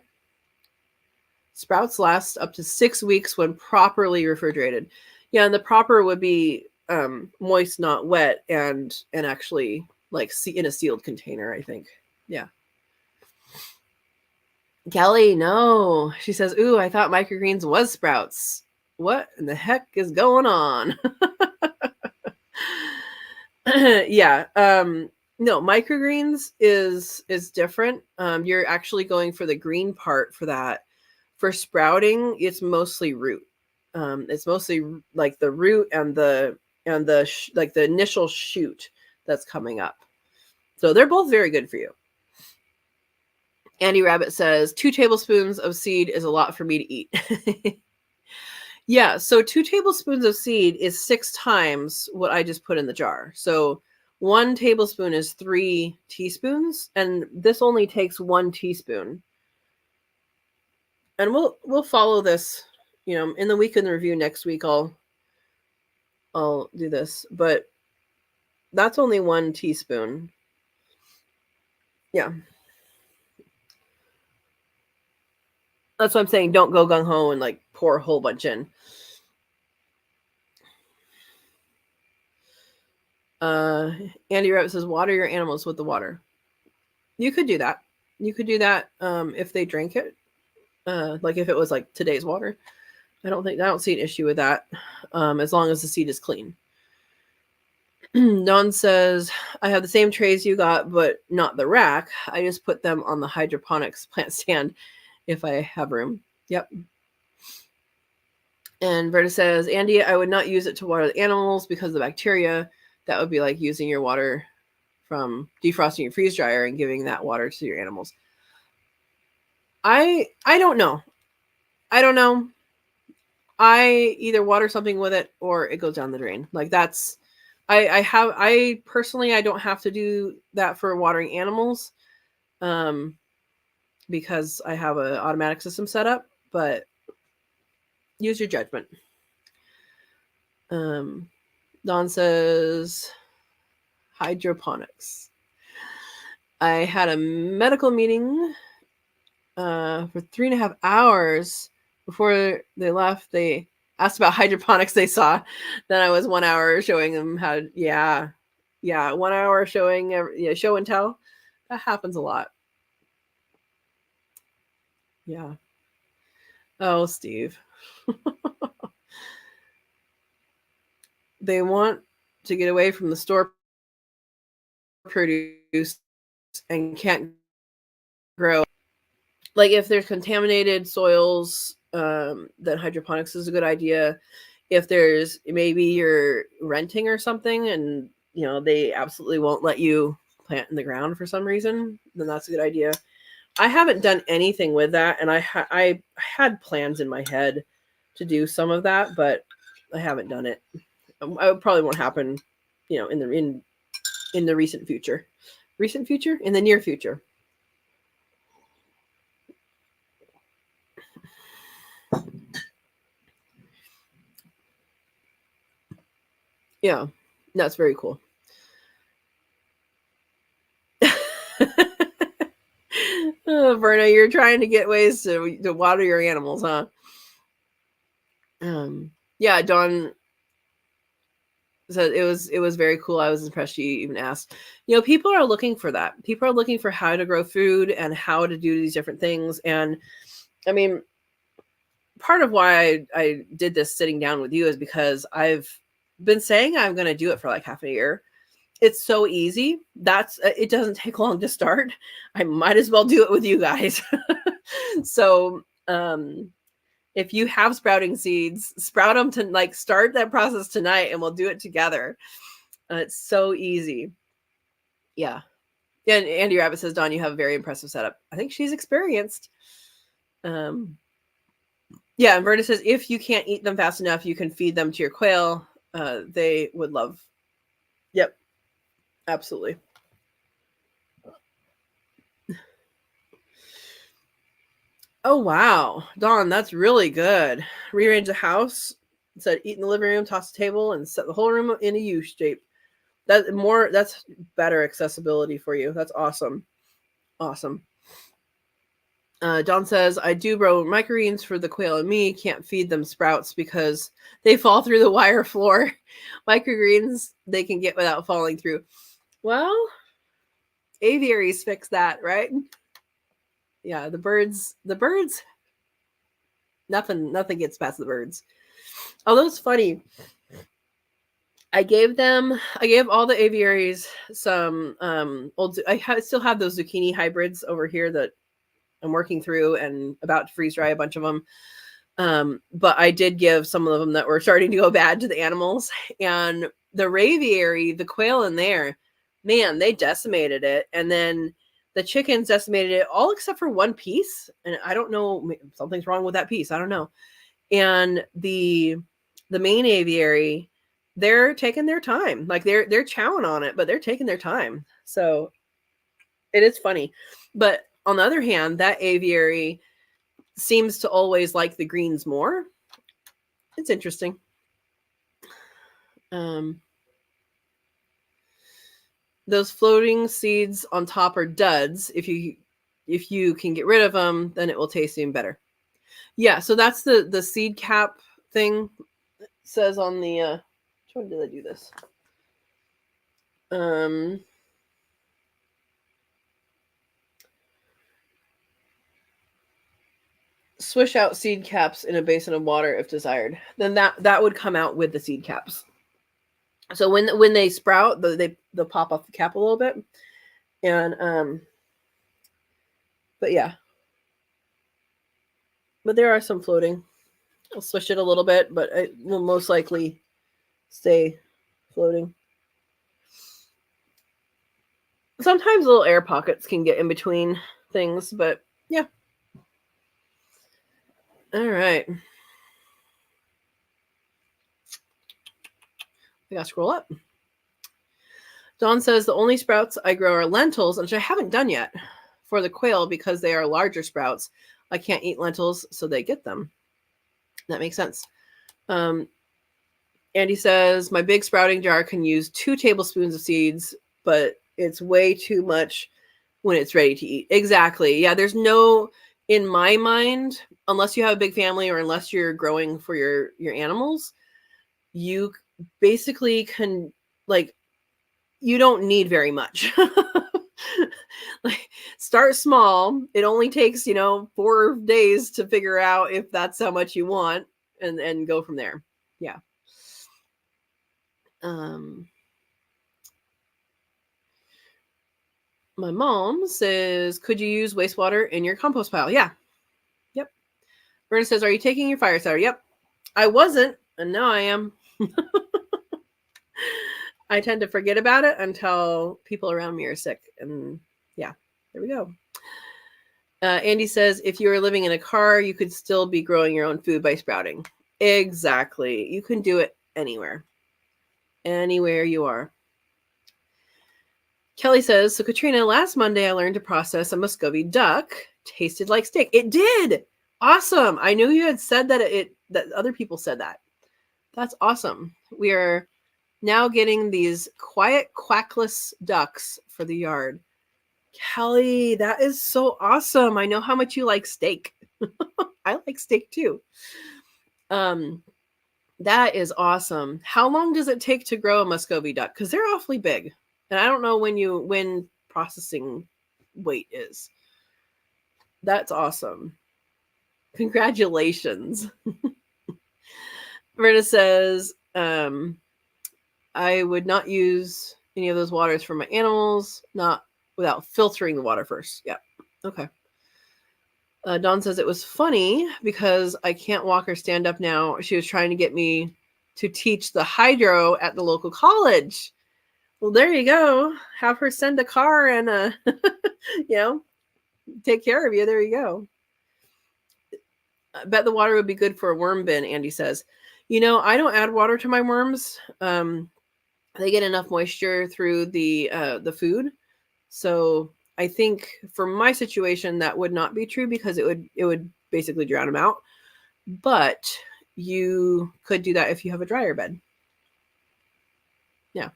Sprouts last up to 6 weeks when properly refrigerated. Yeah, and the proper would be moist, not wet, and actually like in a sealed container, I think. Yeah. Kelly, no. She says, ooh, I thought microgreens was sprouts. What in the heck is going on? Yeah. No, microgreens is different. You're actually going for the green part for that. For sprouting, it's mostly root. It's mostly like the root and the like the initial shoot that's coming up. So they're both very good for you. Andy Rabbit says 2 tablespoons of seed is a lot for me to eat. Yeah, so 2 tablespoons of seed is 6 times what I just put in the jar. So 1 tablespoon is 3 teaspoons, and this only takes 1 teaspoon. And we'll follow this, in the weekend review next week. I'll do this, but that's only 1 teaspoon. Yeah. That's what I'm saying. Don't go gung ho and like pour a whole bunch in. Andy Rabbit says, water your animals with the water. You could do that. You could do that if they drink it. Like if it was like today's water. I don't see an issue with that, as long as the seed is clean. Dawn says, I have the same trays you got, but not the rack. I just put them on the hydroponics plant stand if I have room. Yep. And Berta says, Andy, I would not use it to water the animals because of the bacteria. That would be like using your water from defrosting your freeze dryer and giving that water to your animals. I don't know. I don't know. I either water something with it or it goes down the drain. Like that's, I personally, I don't have to do that for watering animals, because I have an automatic system set up, but use your judgment. Dawn says hydroponics. I had a medical meeting for 3.5 hours before they left. They asked about hydroponics they saw. Then I was 1 hour showing them how. Yeah, 1 hour showing show and tell. That happens a lot. Yeah. Oh, Steve. They want to get away from the store produce and can't grow. Like if there's contaminated soils, then hydroponics is a good idea. If there's maybe you're renting or something and they absolutely won't let you plant in the ground for some reason, then that's a good idea. I haven't done anything with that, and I had plans in my head to do some of that, but I haven't done it. I probably won't happen, in the recent future. Recent future? In the near future. Yeah, that's very cool. Verna, you're trying to get ways to water your animals, huh? Yeah, Dawn said it was very cool. I was impressed she even asked. People are looking for that. People are looking for how to grow food and how to do these different things. And I mean, part of why I did this sitting down with you is because I've been saying I'm going to do it for like half a year. It's so easy. It doesn't take long to start. I might as well do it with you guys. So, if you have sprouting seeds, sprout them to like start that process tonight and we'll do it together. It's so easy. Yeah. And Andy Rabbit says, Dawn, you have a very impressive setup. I think she's experienced. Yeah. And Verna says, if you can't eat them fast enough, you can feed them to your quail. They would love. Yep. Absolutely. Oh, wow. Dawn, that's really good. Rearrange the house. It said eat in the living room, toss the table, and set the whole room in a U shape. That's better accessibility for you. That's awesome. Awesome. John says, I do grow microgreens for the quail and me. Can't feed them sprouts because they fall through the wire floor. Microgreens they can get without falling through. Well, aviaries fix that, right? Yeah, the birds, nothing gets past the birds. Although it's funny, I gave all the aviaries some still have those zucchini hybrids over here that I'm working through and about to freeze dry a bunch of them. But I did give some of them that were starting to go bad to the animals. And the aviary, the quail in there, man, they decimated it. And then the chickens decimated it all except for one piece. And I don't know, something's wrong with that piece. I don't know. And the main aviary, they're taking their time. Like they're chowing on it, but they're taking their time. So it is funny. But on the other hand, that aviary seems to always like the greens more. It's interesting. Those floating seeds on top are duds. If you can get rid of them, then it will taste even better. Yeah, so that's the seed cap thing. It says on the which one did I do this? Swish out seed caps in a basin of water if desired. Then that would come out with the seed caps. So when they sprout, they'll pop off the cap a little bit. And but yeah. But there are some floating. I'll swish it a little bit, but it will most likely stay floating. Sometimes little air pockets can get in between things, but yeah. All right. I gotta scroll up. Dawn says the only sprouts I grow are lentils, which I haven't done yet for the quail because they are larger sprouts. I can't eat lentils, so they get them. That makes sense. Andy says my big sprouting jar can use 2 tablespoons of seeds, but it's way too much when it's ready to eat. Exactly. Yeah, there's no, in my mind, unless you have a big family or unless you're growing for your animals, you basically can, like, you don't need very much. Like, start small. It only takes 4 days to figure out if that's how much you want, and go from there. Yeah. My mom says, could you use wastewater in your compost pile? Yeah. Yep. Verna says, are you taking your fire starter? Yep. I wasn't, and now I am. I tend to forget about it until people around me are sick. And yeah, there we go. Andy says, if you were living in a car, you could still be growing your own food by sprouting. Exactly. You can do it anywhere. Anywhere you are. Kelly says, so Katrina, last Monday I learned to process a Muscovy duck. Tasted like steak. It did. Awesome. I knew you had said that that other people said that. That's awesome. We are now getting these quiet, quackless ducks for the yard. Kelly, that is so awesome. I know how much you like steak. I like steak too. That is awesome. How long does it take to grow a Muscovy duck? Because they're awfully big. And I don't know when processing weight is. That's awesome. Congratulations. Verna says, I would not use any of those waters for my animals, not without filtering the water first. Yeah. Okay. Dawn says it was funny because I can't walk or stand up now. She was trying to get me to teach the hydro at the local college. Well, there you go. Have her send a car and take care of you. There you go. I bet the water would be good for a worm bin, Andy says. I don't add water to my worms. They get enough moisture through the food. So I think for my situation, that would not be true because it would basically drown them out. But you could do that if you have a dryer bed. Yeah.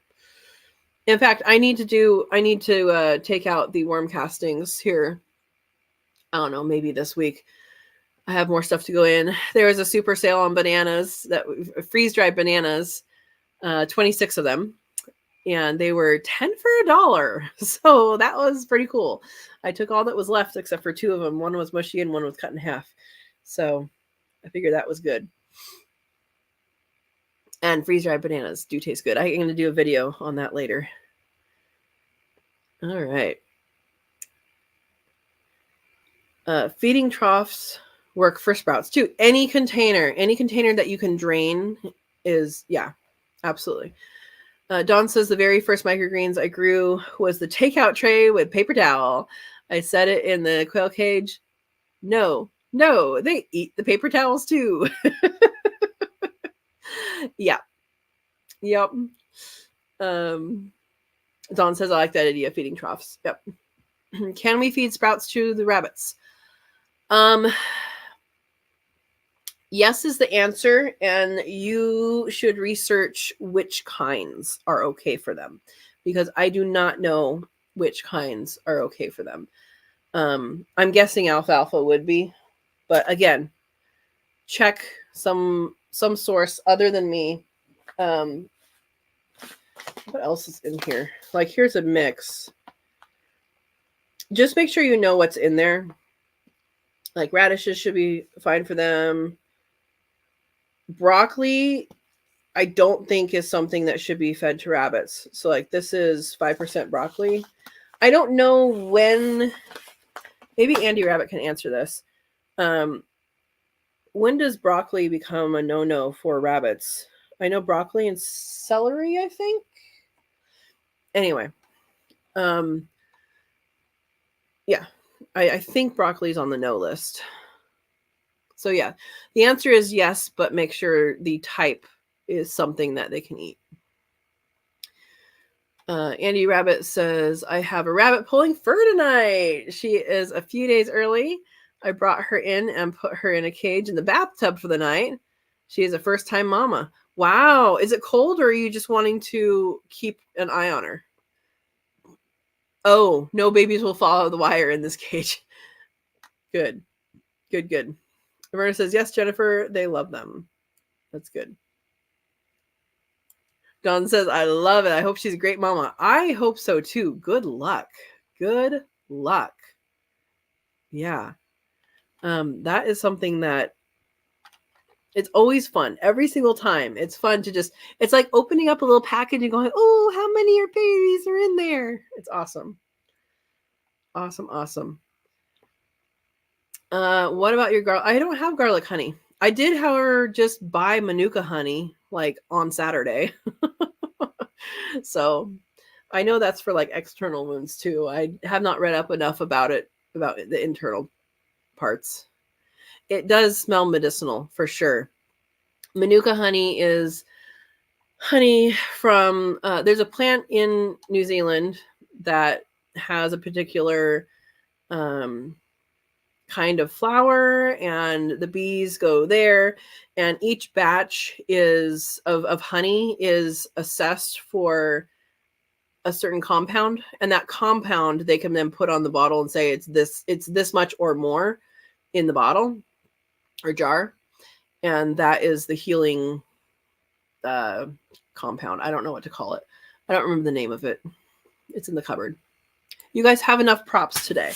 In fact, I need to take out the worm castings here. I don't know, maybe this week. I have more stuff to go in. There was a super sale on bananas, that freeze-dried bananas, 26 of them, and they were 10 for $1. So that was pretty cool. I took all that was left except for 2 of them. One was mushy and one was cut in half. So I figured that was good. And freeze-dried bananas do taste good. I'm going to do a video on that later. All right. Feeding troughs work for sprouts too. Any container that you can drain is, yeah, absolutely. Dawn says the very first microgreens I grew was the takeout tray with paper towel. I set it in the quail cage. No, they eat the paper towels too. Yeah. Yep. Dawn says I like that idea, feeding troughs. Yep. Can we feed sprouts to the rabbits? Yes is the answer, and you should research which kinds are okay for them, because I do not know which kinds are okay for them. I'm guessing alfalfa would be, but again, check some source other than me. What else is in here? Like, here's a mix. Just make sure you know what's in there. Like, radishes should be fine for them. Broccoli, I don't think is something that should be fed to rabbits. So like, this is 5% broccoli. I don't know when, maybe Andy Rabbit can answer this. When does broccoli become a no-no for rabbits? I know broccoli and celery, I think. Anyway, yeah, I think broccoli is on the no list. So yeah, the answer is yes, but make sure the type is something that they can eat. Andy Rabbit says, I have a rabbit pulling fur tonight. She is a few days early. I brought her in and put her in a cage in the bathtub for the night. She is a first-time mama. Wow. Is it cold, or are you just wanting to keep an eye on her? Oh, no babies will fall out of the wire in this cage. Good. Roberta says, yes, Jennifer, they love them. That's good. Dawn says, I love it. I hope she's a great mama. I hope so too. Good luck. Yeah. That is something that it's always fun. Every single time. It's fun to just, it's like opening up a little package and going, oh, how many of your babies are in there? It's awesome. Awesome. What about your garlic? I don't have garlic honey. I did, however, just buy Manuka honey like on Saturday. So I know that's for like external wounds too. I have not read up enough about it, about the internal parts. It does smell medicinal for sure. Manuka honey is honey from, there's a plant in New Zealand that has a particular kind of flower, and the bees go there, and each batch is of honey is assessed for a certain compound, and that compound they can then put on the bottle and say it's this much or more in the bottle or jar, and that is the healing compound. I don't know what to call it. I don't remember the name of it. It's in the cupboard. You guys have enough props today.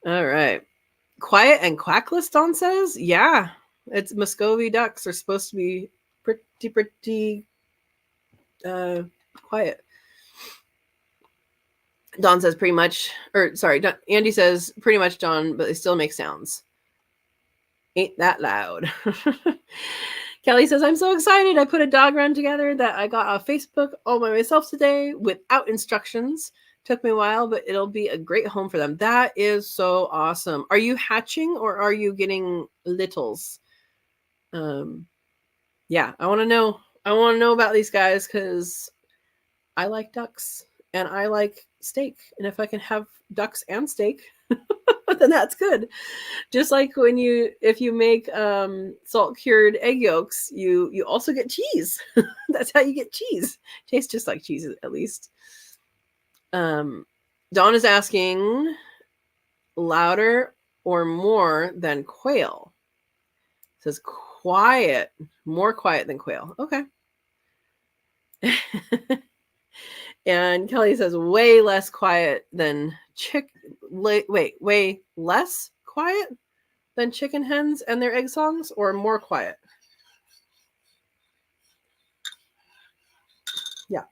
All right. Quiet and quackless, Dawn says. Yeah, it's Muscovy ducks are supposed to be pretty quiet. Dawn says pretty much, or sorry, Andy says pretty much, Dawn, but they still make sounds. Ain't that loud. Kelly says, I'm so excited. I put a dog run together that I got off Facebook all by myself today without instructions. Took me a while, but it'll be a great home for them. That is so awesome. Are you hatching or are you getting littles? Yeah, I want to know. I want to know about these guys because I like ducks and I like steak. And if I can have ducks and steak, then that's good. Just like if you make salt cured egg yolks, you also get cheese. That's how you get cheese. Tastes just like cheese, at least. Dawn is asking, louder or more than quail? It says quiet, more quiet than quail. Okay. And Kelly says way less quiet than way less quiet than chicken hens and their egg songs, or more quiet? Yeah.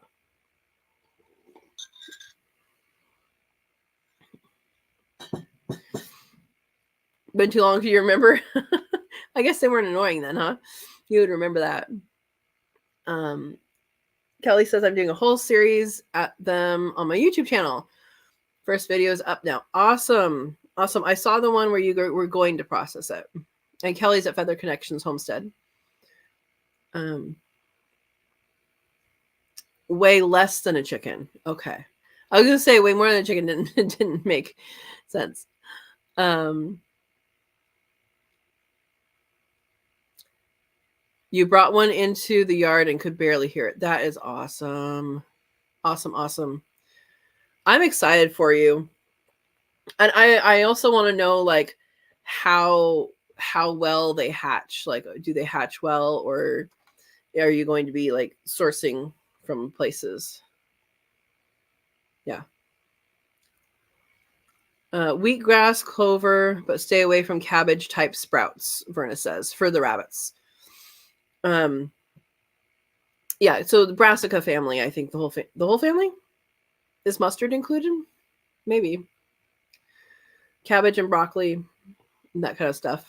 Been too long, do you remember? I guess they weren't annoying then, huh? You would remember that. Kelly says I'm doing a whole series at them on my YouTube channel. First video is up now. Awesome. Awesome. I saw the one where you were going to process it. And Kelly's at Feather Connections Homestead. Way less than a chicken. Okay. I was going to say way more than a chicken didn't make sense. You brought one into the yard and could barely hear it. That is awesome. Awesome, awesome. I'm excited for you. And I also want to know, like, how well they hatch. Like, do they hatch well, or are you going to be like sourcing from places? Yeah. Wheatgrass, clover, but stay away from cabbage type sprouts, Verna says, for the rabbits. Yeah, so the brassica family, I think the whole family? Is mustard included? Maybe. Cabbage and broccoli, and that kind of stuff.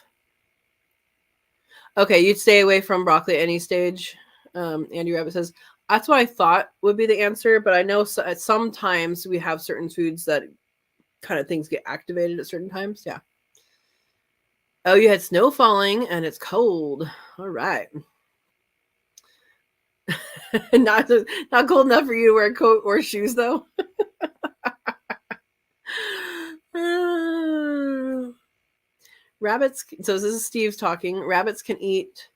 Okay, you'd stay away from broccoli at any stage. Andy Rabbit says, that's what I thought would be the answer, but I know sometimes we have certain foods that kind of things get activated at certain times. Yeah. Oh, you had snow falling and it's cold. All right. not cold enough for you to wear a coat or shoes, though. Rabbits. So this is Steve's talking. Rabbits can eat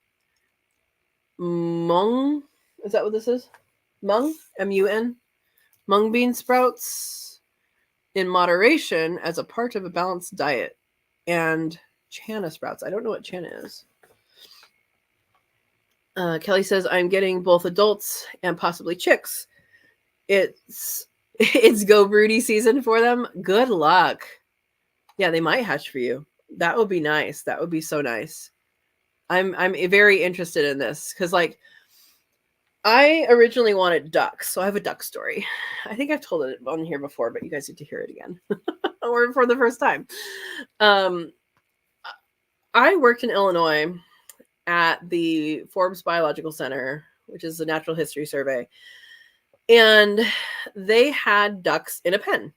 mung. Is that what this is? Mung? M-U-N? Mung bean sprouts in moderation as a part of a balanced diet. And Chana sprouts. I don't know what Chana is. Kelly says, I'm getting both adults and possibly chicks. It's go broody season for them. Good luck. Yeah, they might hatch for you. That would be nice. That would be so nice. I'm very interested in this because, like, I originally wanted ducks, so I have a duck story. I think I've told it on here before, but you guys need to hear it again or for the first time. I worked in Illinois at the Forbes Biological Center, which is a natural history survey, and they had ducks in a pen,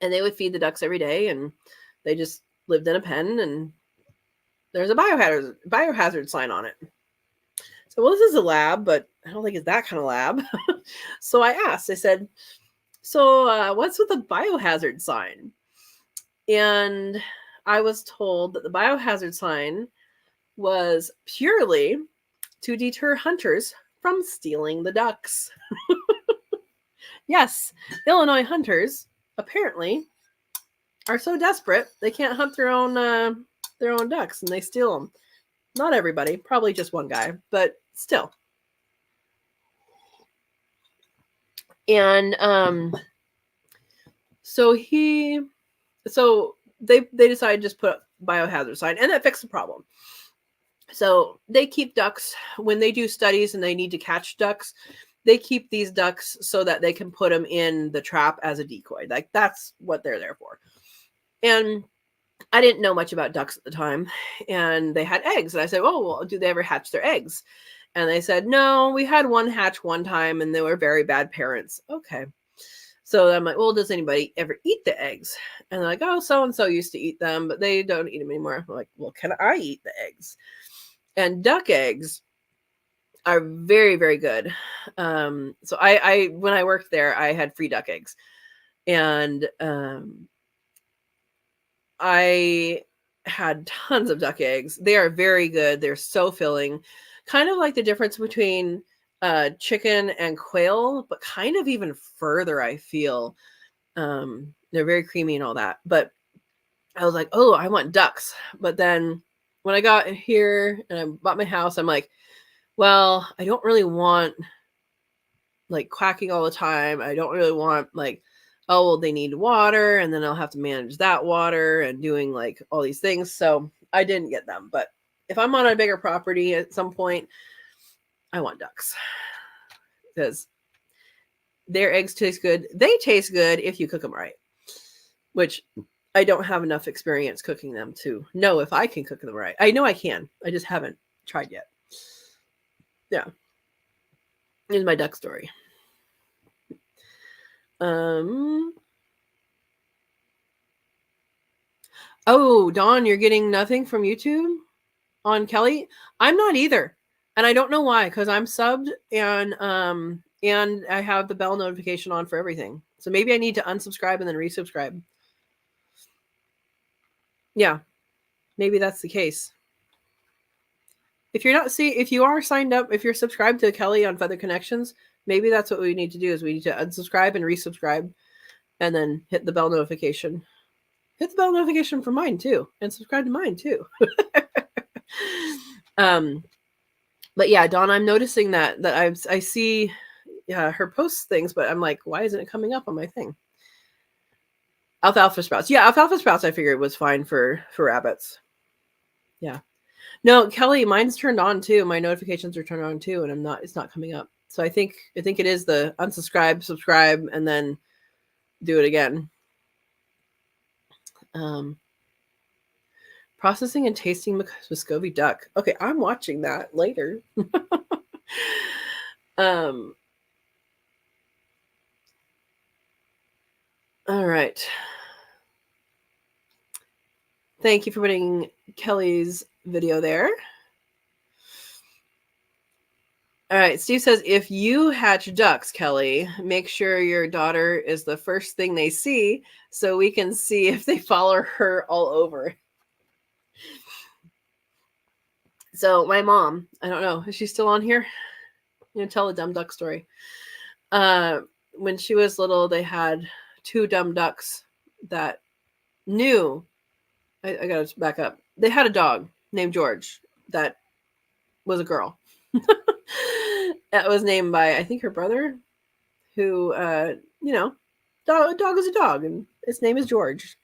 and they would feed the ducks every day, and they just lived in a pen, and there's a biohazard sign on it. So, well, this is a lab, but I don't think it's that kind of lab. So I asked, I said, so what's with the biohazard sign? And I was told that the biohazard sign was purely to deter hunters from stealing the ducks. Yes, Illinois hunters apparently are so desperate they can't hunt their own ducks, and they steal them. Not everybody, probably just one guy, but still. And so they decided to just put up biohazard sign, and that fixed the problem. So they keep ducks when they do studies and they need to catch ducks. They keep these ducks so that they can put them in the trap as a decoy. Like, that's what they're there for. And I didn't know much about ducks at the time, and they had eggs. And I said, oh, well, do they ever hatch their eggs? And they said, no, we had one hatch one time, and they were very bad parents. Okay. So I'm like, well, does anybody ever eat the eggs? And they're like, oh, so-and-so used to eat them, but they don't eat them anymore. I'm like, well, can I eat the eggs? And duck eggs are very, very good. So I when I worked there, I had free duck eggs. And I had tons of duck eggs. They are very good. They're so filling. Kind of like the difference between chicken and quail, but kind of even further, I feel. They're very creamy and all that. But I was like, oh, I want ducks. But then when I got here and I bought my house, I'm like, well, I don't really want like quacking all the time. I don't really want like, oh, well, they need water and then I'll have to manage that water and doing like all these things. So I didn't get them. But if I'm on a bigger property at some point, I want ducks because their eggs taste good. They taste good if you cook them right, which I don't have enough experience cooking them to know if I can cook them right. I know I can. I just haven't tried yet. Yeah. Here's my duck story. Oh, Dawn, you're getting nothing from YouTube on Kelly? I'm not either. And I don't know why, because I'm subbed and I have the bell notification on for everything. So maybe I need to unsubscribe and then resubscribe. Yeah. Maybe that's the case. If you are signed up, if you're subscribed to Kelly on Feather Connections, maybe that's what we need to do is we need to unsubscribe and resubscribe and then hit the bell notification. Hit the bell notification for mine too and subscribe to mine too. But yeah, Dawn, I'm noticing that I see her posts things, but I'm like, why isn't it coming up on my thing? Alfalfa sprouts. Yeah, alfalfa sprouts I figured was fine for rabbits. Yeah. No, Kelly, mine's turned on too. My notifications are turned on too, and it's not coming up. So I think it is the unsubscribe, subscribe, and then do it again. Processing and tasting Muscovy duck. Okay, I'm watching that later. All right. Thank you for putting Kelly's video there. All right, Steve says, if you hatch ducks, Kelly, make sure your daughter is the first thing they see so we can see if they follow her all over. So my mom, I don't know, is she still on here? You know, tell a dumb duck story. When she was little, they had 2 dumb ducks that knew. I gotta back up. They had a dog named George that was a girl. That was named by, I think, her brother, who, a dog is a dog, and its name is George.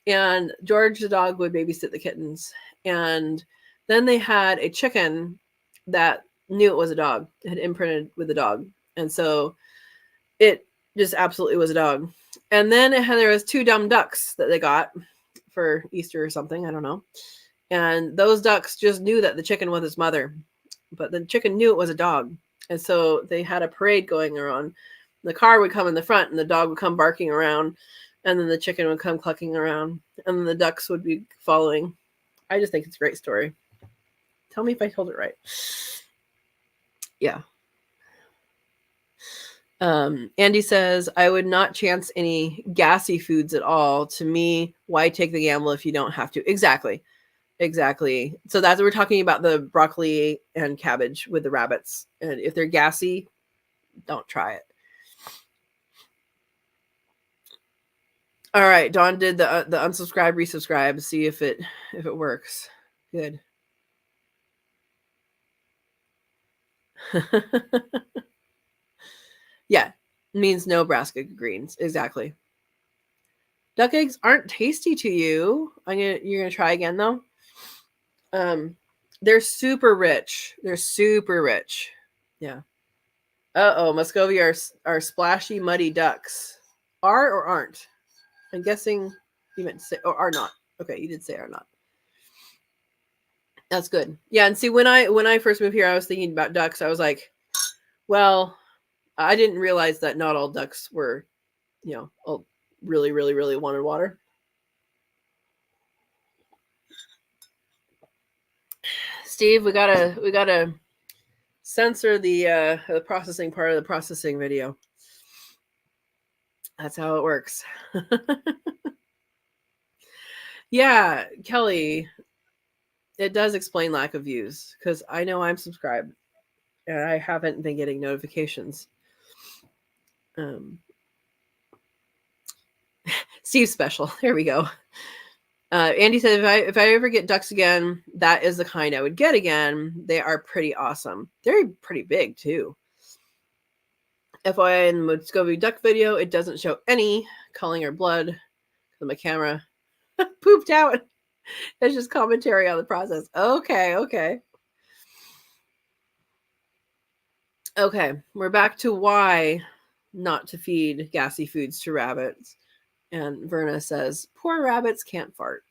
And George, the dog, would babysit the kittens. And then they had a chicken that knew it was a dog. It had imprinted with the dog. And so it just absolutely was a dog. And then there was 2 dumb ducks that they got for Easter or something. I don't know. And those ducks just knew that the chicken was its mother. But the chicken knew it was a dog. And so they had a parade going around. The car would come in the front and the dog would come barking around. And then the chicken would come clucking around. And then the ducks would be following. I just think it's a great story. Tell me if I told it right. Yeah. Andy says, I would not chance any gassy foods at all. To me, why take the gamble if you don't have to? Exactly. So that's we're talking about the broccoli and cabbage with the rabbits. And if they're gassy, don't try it. All right, Dawn did the unsubscribe, resubscribe. See if it works. Good. Yeah, means no Nebraska greens. Exactly. Duck eggs aren't tasty to you. You're gonna try again though. They're super rich. Yeah. Muscovy are splashy, muddy ducks. Are or aren't? I'm guessing you meant to say or are not. Okay, you did say are not. That's good. Yeah, and see when I first moved here, I was thinking about ducks. I was like, well, I didn't realize that not all ducks were, really, really, really wanted water. Steve, we gotta censor the processing part of the processing video. That's how it works. Yeah, Kelly, it does explain lack of views because I know I'm subscribed and I haven't been getting notifications. Steve's special. There we go. Andy said, if I ever get ducks again, that is the kind I would get again. They are pretty awesome. They're pretty big too. FYI, in the Muscovy duck video, it doesn't show any culling or blood because my camera pooped out. It's just commentary on the process. Okay. Okay, we're back to why not to feed gassy foods to rabbits. And Verna says, poor rabbits can't fart.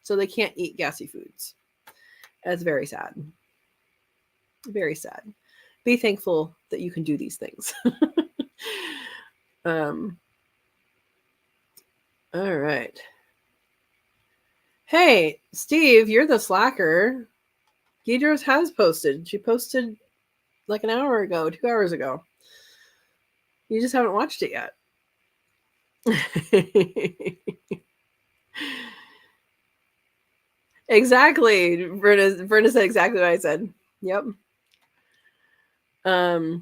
So they can't eat gassy foods. That's very sad. Very sad. Be thankful that you can do these things. All right. Hey, Steve, you're the slacker. Gidros has posted. She posted like an hour ago, 2 hours ago. You just haven't watched it yet. Exactly. Verna said exactly what I said. Yep. Oh,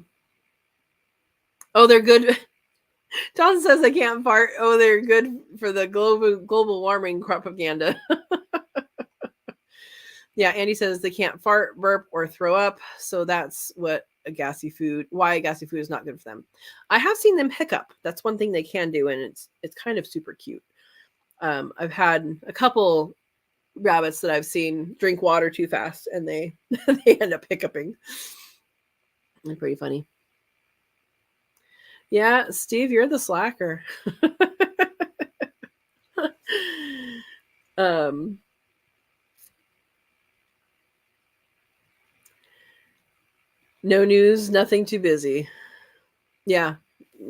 they're good. John says they can't fart. Oh, they're good for the global warming propaganda. Yeah, Andy says they can't fart, burp, or throw up. So that's what why a gassy food is not good for them. I have seen them hiccup. That's one thing they can do, and it's kind of super cute. I've had a couple rabbits that I've seen drink water too fast, and they they end up hiccuping. They're pretty funny. Yeah, Steve, you're the slacker. No news, nothing too busy. Yeah,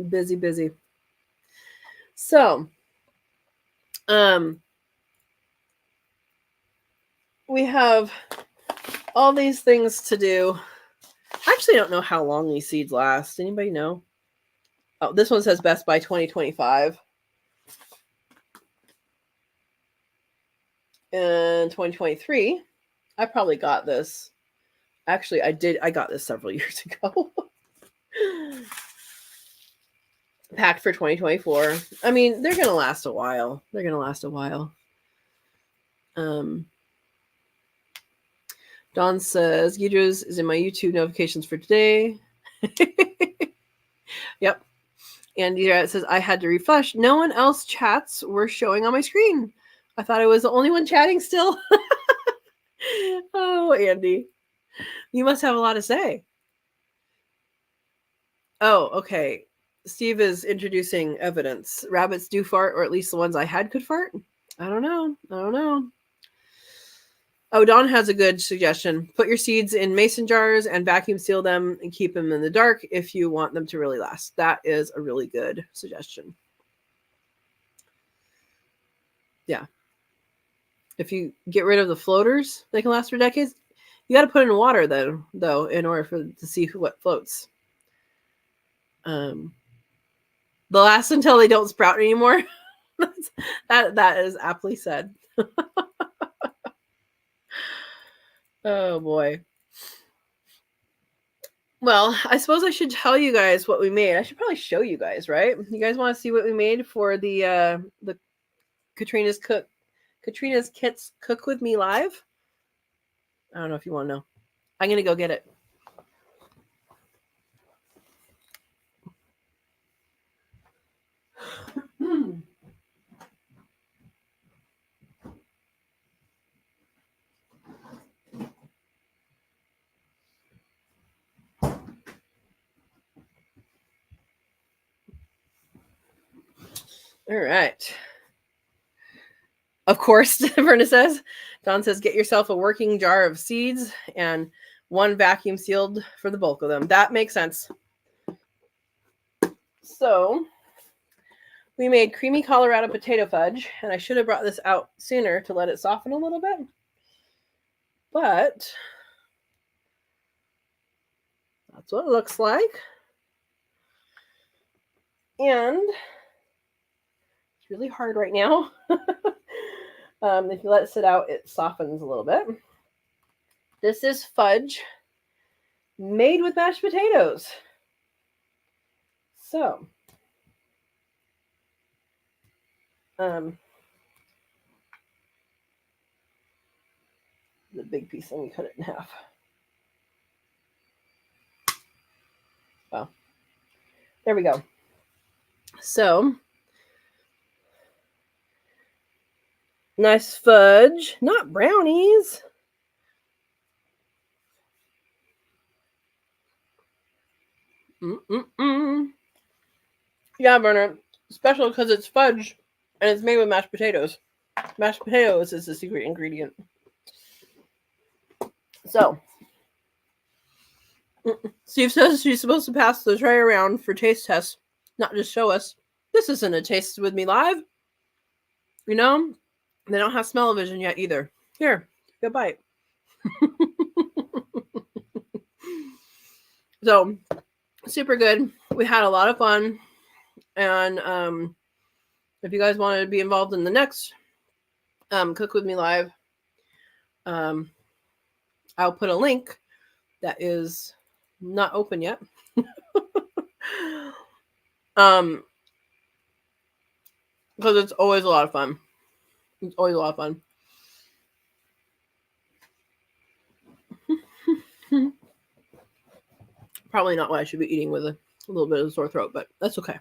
busy. So, we have all these things to do. I actually don't know how long these seeds last. Anybody know? Oh, this one says best by 2025. In 2023, I probably got this. Actually, I got this several years ago. Packed for 2024. I mean, they're gonna last a while. Don says, Gidros is in my YouTube notifications for today. Yep. And it says, I had to refresh. No one else chats were showing on my screen. I thought I was the only one chatting still. Oh, Andy. You must have a lot to say. Oh, okay. Steve is introducing evidence. Rabbits do fart, or at least the ones I had could fart. I don't know. Oh, Don has a good suggestion. Put your seeds in mason jars and vacuum seal them and keep them in the dark if you want them to really last. That is a really good suggestion. Yeah. If you get rid of the floaters, they can last for decades. You got to put in water though, in order to see what floats. They'll last until they don't sprout anymore. that is aptly said. Oh boy. Well, I suppose I should tell you guys what we made. I should probably show you guys, right? You guys want to see what we made for the Katrina's Kits Cook With Me Live? I don't know if you want to know. I'm going to go get it. All right. Of course, Verna says. Don says, get yourself a working jar of seeds and one vacuum sealed for the bulk of them. That makes sense. So, we made creamy Colorado potato fudge, and I should have brought this out sooner to let it soften a little bit. But that's what it looks like. And it's really hard right now. If you let it sit out, it softens a little bit. This is fudge made with mashed potatoes. So, the big piece, let me cut it in half. Well, there we go. So, nice fudge, not brownies. Yeah, Bernard, special because it's fudge and it's made with mashed potatoes. Mashed potatoes is the secret ingredient. So, Steve says she's supposed to pass the tray around for taste tests, not just show us. This isn't a Taste With Me Live. You know, they don't have smell-o-vision yet either. Here, good bite. So, super good. We had a lot of fun. And if you guys wanted to be involved in the next Cook With Me Live, I'll put a link that is not open yet. Because it's always a lot of fun. It's always a lot of fun. Probably not what I should be eating with a little bit of a sore throat, but that's okay.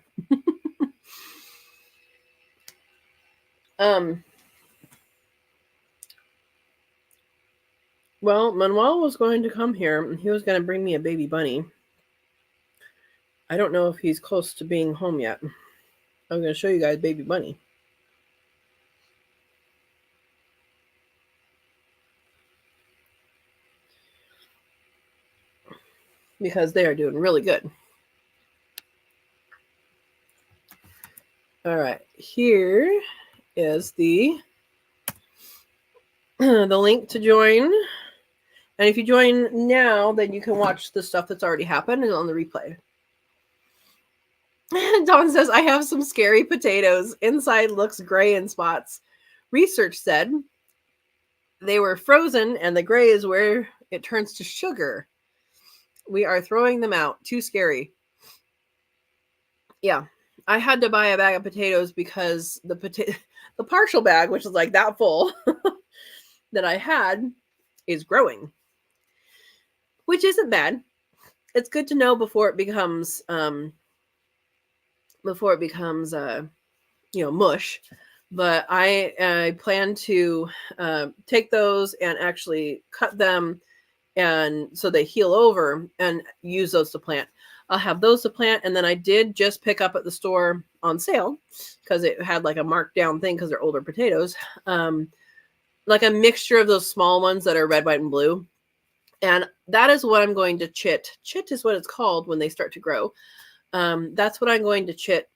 Well, Manuel was going to come here and he was going to bring me a baby bunny. I don't know if he's close to being home yet. I'm going to show you guys baby bunny. Because they are doing really good. All right, here is the link to join. And if you join now, then you can watch the stuff that's already happened and on the replay. Dawn says, I have some scary potatoes. Inside looks gray in spots. Research said they were frozen and the gray is where it turns to sugar. We are throwing them out. Too scary. Yeah. I had to buy a bag of potatoes because the partial bag, which is like that full that I had, is growing. Which isn't bad. It's good to know before it becomes mush. But I plan to take those and actually cut them and so they heal over and use those to plant. I'll have those to plant, and then I did just pick up at the store on sale because it had like a marked down thing because they're older potatoes, like a mixture of those small ones that are red, white, and blue. And that is what I'm going to chit. Chit is what it's called when they start to grow. That's what I'm going to chit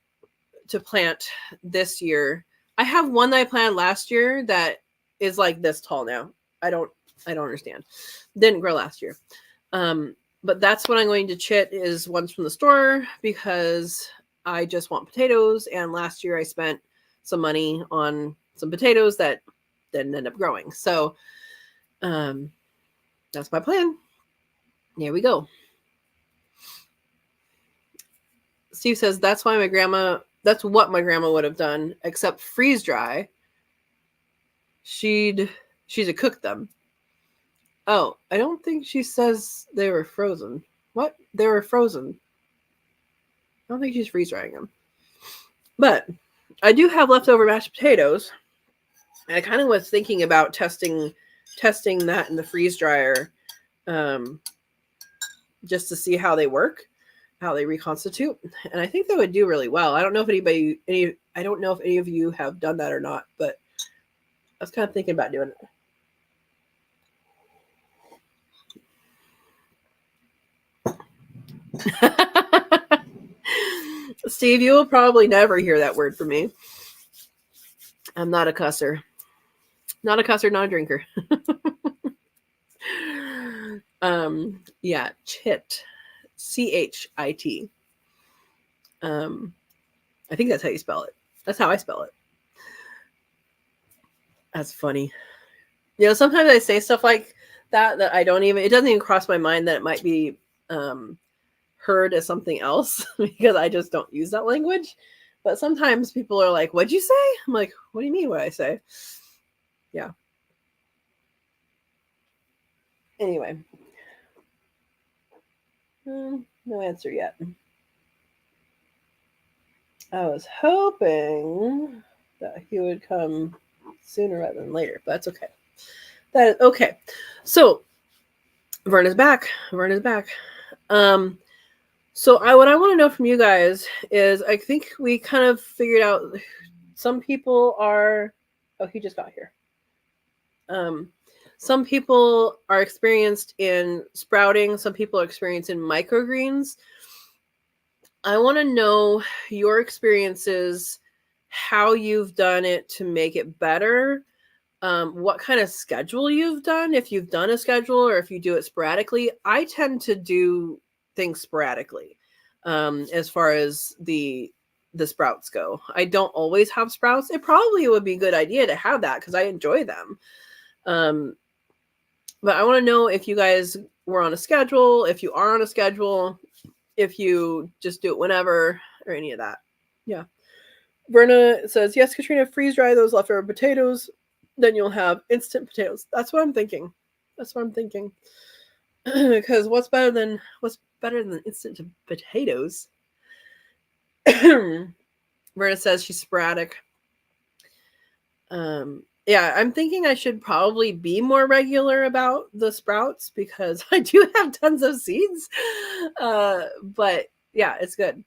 to plant this year. I have one that I planted last year that is like this tall now. I don't understand. Didn't grow last year. But that's what I'm going to chit is ones from the store because I just want potatoes. And last year I spent some money on some potatoes that didn't end up growing. So that's my plan. Here we go. Steve says that's what my grandma would have done, except freeze dry. She'd have cooked them. Oh, I don't think she says they were frozen. What? They were frozen. I don't think she's freeze drying them. But I do have leftover mashed potatoes. And I kind of was thinking about testing that in the freeze dryer just to see how they work, how they reconstitute. And I think they would do really well. I don't know if any of you have done that or not, but I was kind of thinking about doing it. Steve, you will probably never hear that word from me. I'm not a cusser. Not a cusser, not a drinker. Yeah, chit. CHIT. I think that's how you spell it. That's how I spell it. That's funny. You know, sometimes I say stuff like that I don't even, it doesn't even cross my mind that it might be heard as something else because I just don't use that language. But sometimes people are like, what'd you say? I'm like, what do you mean what I say? Yeah. Anyway. No answer yet. I was hoping that he would come sooner rather than later, but that's okay. That is okay. So Verna's back. Verna's back. So what I want to know from you guys is, I think we kind of figured out some people are, oh, he just got here. Some people are experienced in sprouting. Some people are experienced in microgreens. I want to know your experiences, how you've done it to make it better, what kind of schedule you've done, if you've done a schedule or if you do it sporadically. I tend to do things sporadically as far as the sprouts go. I don't always have sprouts. It probably would be a good idea to have that because I enjoy them. But I want to know if you guys were on a schedule, if you are on a schedule, if you just do it whenever or any of that. Yeah. Verna says, yes, Katrina, freeze dry those leftover potatoes. Then you'll have instant potatoes. That's what I'm thinking. Because what's better than instant potatoes? Verna says she's sporadic. Yeah, I'm thinking I should probably be more regular about the sprouts because I do have tons of seeds. But yeah, it's good.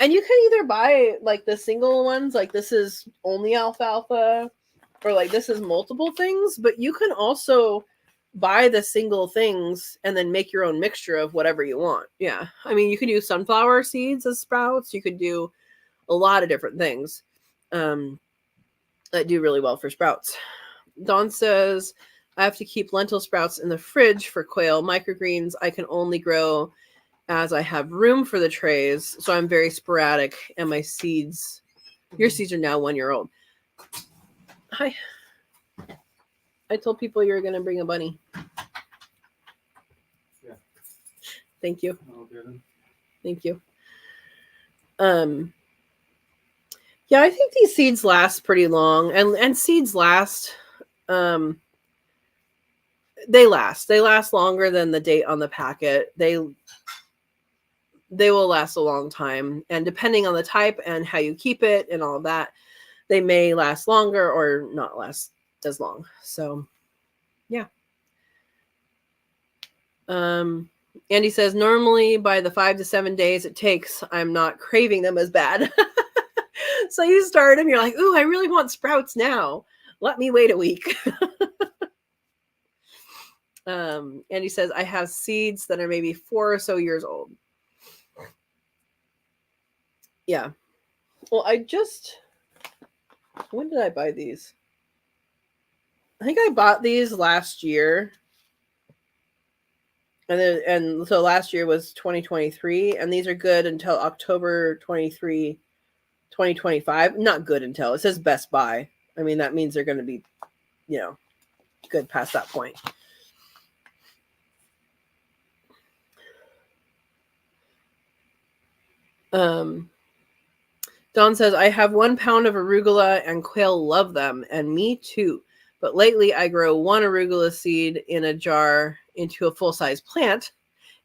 And you can either buy like the single ones, like this is only alfalfa, or like this is multiple things, but you can also buy the single things and then make your own mixture of whatever you want. Yeah. I mean, you could use sunflower seeds as sprouts. You could do a lot of different things that do really well for sprouts. Dawn says, I have to keep lentil sprouts in the fridge for quail. Microgreens I can only grow as I have room for the trays, so I'm very sporadic, and my seeds, your seeds are now 1 year old. Hi. I told people you were going to bring a bunny. Yeah. Thank you. Okay, thank you. Yeah, I think these seeds last pretty long, and seeds last. They last longer than the date on the packet. They will last a long time, and depending on the type and how you keep it and all of that, they may last longer or not last as long. So yeah. Andy says, normally by the 5 to 7 days it takes, I'm not craving them as bad. So you start and you're like, ooh, I really want sprouts now. Let me wait a week. Andy says, I have seeds that are maybe 4 or so years old. Yeah. Well, when did I buy these? I think I bought these last year. And so last year was 2023, and these are good until October 23, 2025. Not good until, it says Best Buy. I mean, that means they're going to be, good past that point. Dawn says, I have 1 pound of arugula and quail love them, and me too. But lately I grow 1 arugula seed in a jar into a full-size plant.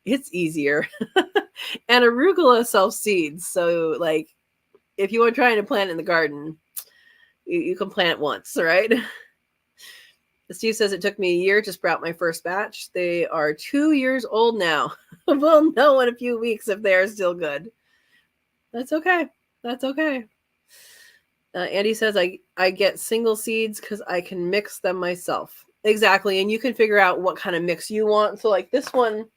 It's easier. And arugula self-seeds. So, like, if you are trying to plant in the garden, you can plant once, right? Steve says, it took me a year to sprout my first batch. They are 2 years old now. We'll know in a few weeks if they are still good. That's okay. Andy says, I get single seeds because I can mix them myself. Exactly. And you can figure out what kind of mix you want. So like this one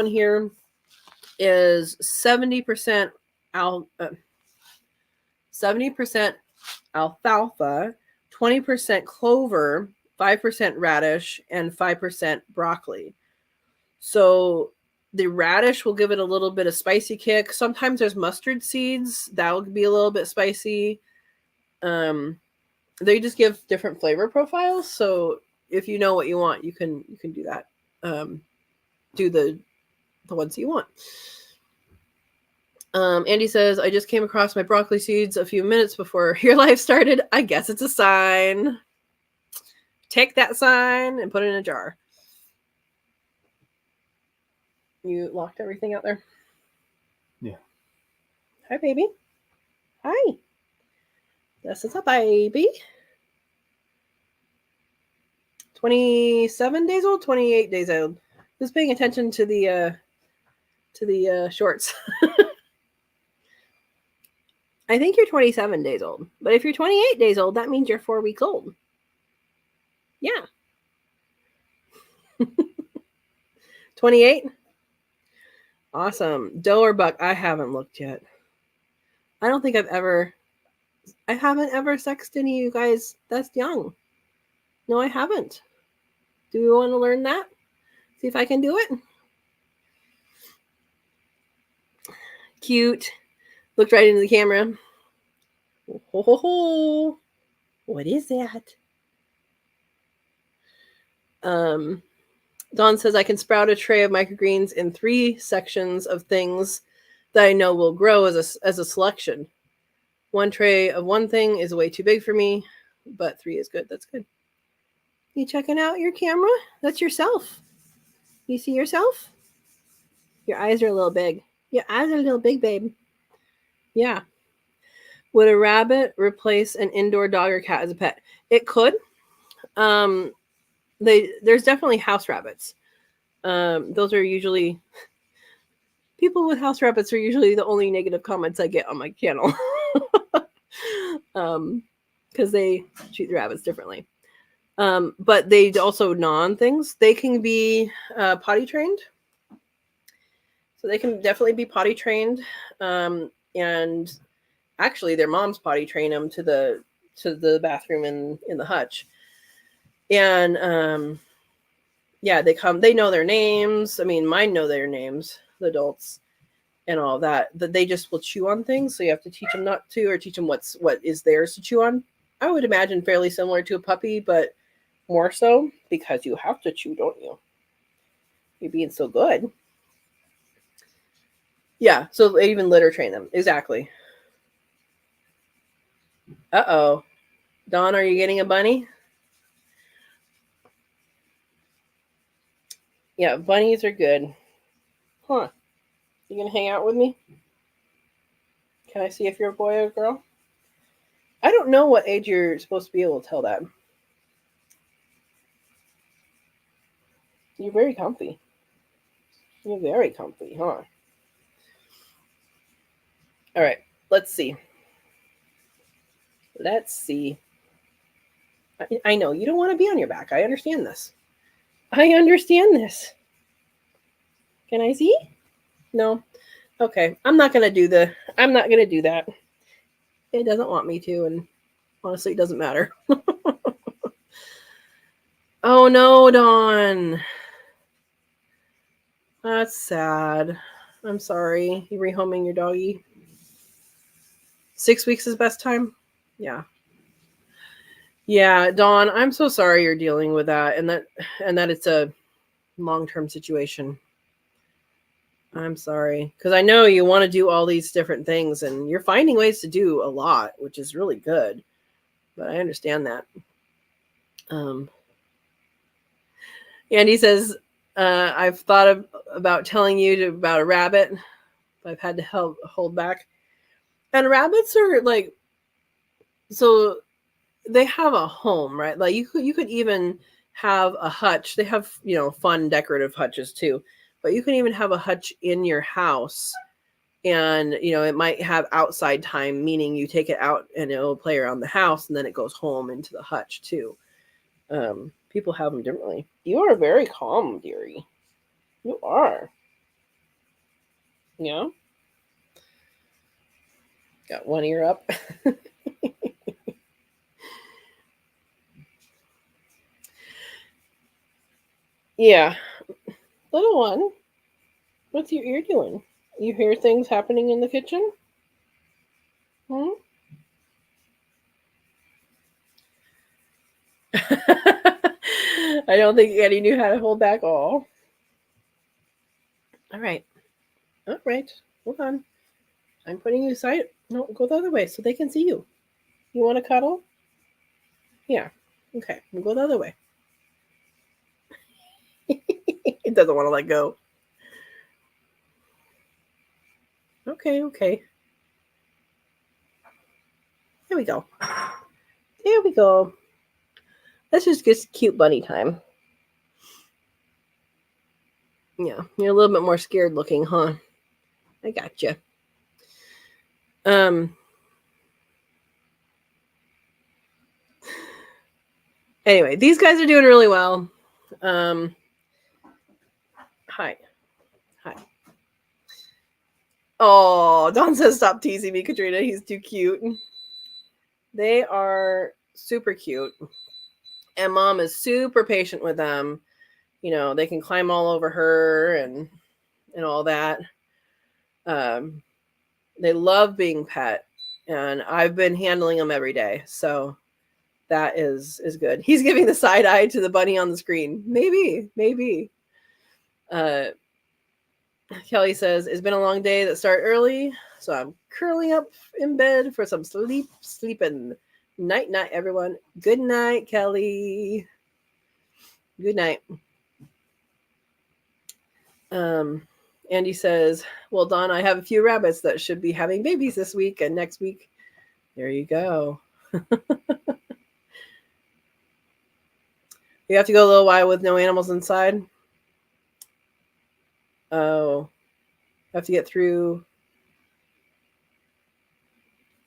here is 70% 70% alfalfa, 20% clover, 5% radish, and 5% broccoli. So the radish will give it a little bit of spicy kick. Sometimes there's mustard seeds. That will be a little bit spicy. they just give different flavor profiles. So if you know what you want, you can do that. Do the ones you want. Andy says, I just came across my broccoli seeds a few minutes before your life started. I guess it's a sign. Take that sign and put it in a jar. You locked everything out there? Yeah. Hi, baby. Hi. This is a baby. 27 days old, 28 days old. Who's paying attention to the shorts? I think you're 27 days old. But if you're 28 days old, that means you're 4 weeks old. Yeah. 28? Awesome. Doe or buck? I haven't looked yet. I don't think I haven't ever sexed any of you guys that's young. No, I haven't. Do we want to learn that? See if I can do it? Cute. Looked right into the camera. Ho, ho, ho. What is that? Dawn says I can sprout a tray of microgreens in 3 sections of things that I know will grow as a selection. 1 tray of one thing is way too big for me, but 3 is good. That's good. You checking out your camera? That's yourself. You see yourself? Your eyes are a little big. Your eyes are a little big, babe. Yeah. Would a rabbit replace an indoor dog or cat as a pet? It could. There's definitely house rabbits. Those are usually people with house rabbits are usually the only negative comments I get on my channel. Because they treat the rabbits differently. But they also gnaw on things. They can be potty trained. So they can definitely be potty trained. And actually their moms potty train them to the bathroom in the hutch. And yeah, they know their names. I mean, mine know their names, the adults, and all that they just will chew on things. So you have to teach them not to, or teach them what is theirs to chew on. I would imagine fairly similar to a puppy, but more so because you have to chew, don't you? You're being so good. Yeah, so they even litter train them. Exactly. Uh-oh. Dawn, are you getting a bunny? Yeah, bunnies are good. Huh. You gonna hang out with me? Can I see if you're a boy or a girl? I don't know what age you're supposed to be able to tell that. You're very comfy. You're very comfy, huh? All right, let's see. Let's see. I know you don't want to be on your back. I understand this. I understand this. Can I see? No. Okay. I'm not gonna do that. It doesn't want me to, and honestly, it doesn't matter. Oh no, Dawn. That's sad. I'm sorry. You rehoming your doggy? 6 weeks is best time? Yeah. Yeah, Dawn, I'm so sorry you're dealing with that and that it's a long-term situation. I'm sorry, because I know you want to do all these different things and you're finding ways to do a lot, which is really good. But I understand that. Andy says, I've thought about telling you about a rabbit, but I've had to hold back. And rabbits are like, so they have a home, right? Like you could even have a hutch. They have, fun decorative hutches too. But you can even have a hutch in your house, and it might have outside time, meaning you take it out and it'll play around the house, and then it goes home into the hutch too. People have them differently. You are very calm, dearie. You are. Yeah. Got one ear up. Yeah. Little one, what's your ear doing? You hear things happening in the kitchen? Hmm? I don't think Eddie knew how to hold back all. All right. All right. Hold on. I'm putting you aside. No, go the other way so they can see you. You want to cuddle? Yeah. Okay. We'll go the other way. It doesn't want to let go. Okay. Okay. There we go. There we go. Let's just get cute bunny time. Yeah, you're a little bit more scared looking, huh? I gotcha. Anyway, these guys are doing really well. Hi. Oh, Don says stop teasing me, Katrina. He's too cute. They are super cute. And Mom is super patient with them. You know, they can climb all over her and all that. They love being pet. And I've been handling them every day. So that is good. He's giving the side eye to the bunny on the screen. Maybe. Kelly says, it's been a long day that started early, so I'm curling up in bed for some sleeping. Night, everyone. Good night, Kelly. Good night. Andy says, well, Don, I have a few rabbits that should be having babies this week and next week. There you go. You have to go a little while with no animals inside. Oh, have to get through.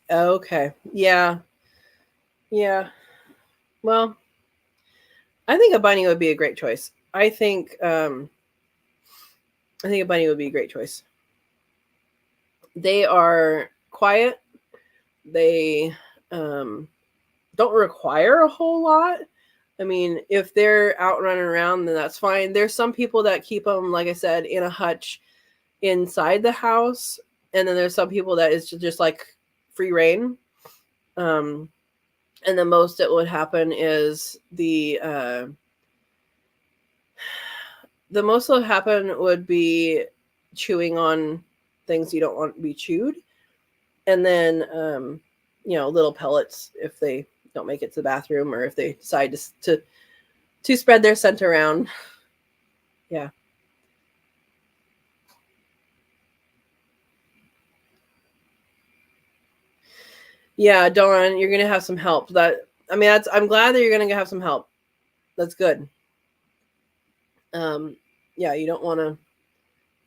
Okay. Yeah. Well, I think a bunny would be a great choice. I think a bunny would be a great choice. They are quiet. They don't require a whole lot. I mean, if they're out running around, then that's fine. There's some people that keep them, like I said, in a hutch inside the house. And then there's some people that is just like free reign. And the most that would happen is the most that would happen would be chewing on things you don't want to be chewed. And then, little pellets if they don't make it to the bathroom or if they decide to spread their scent around. Yeah. Yeah, Dawn, you're going to have some help. I'm glad that you're going to have some help. That's good. Yeah, you don't want to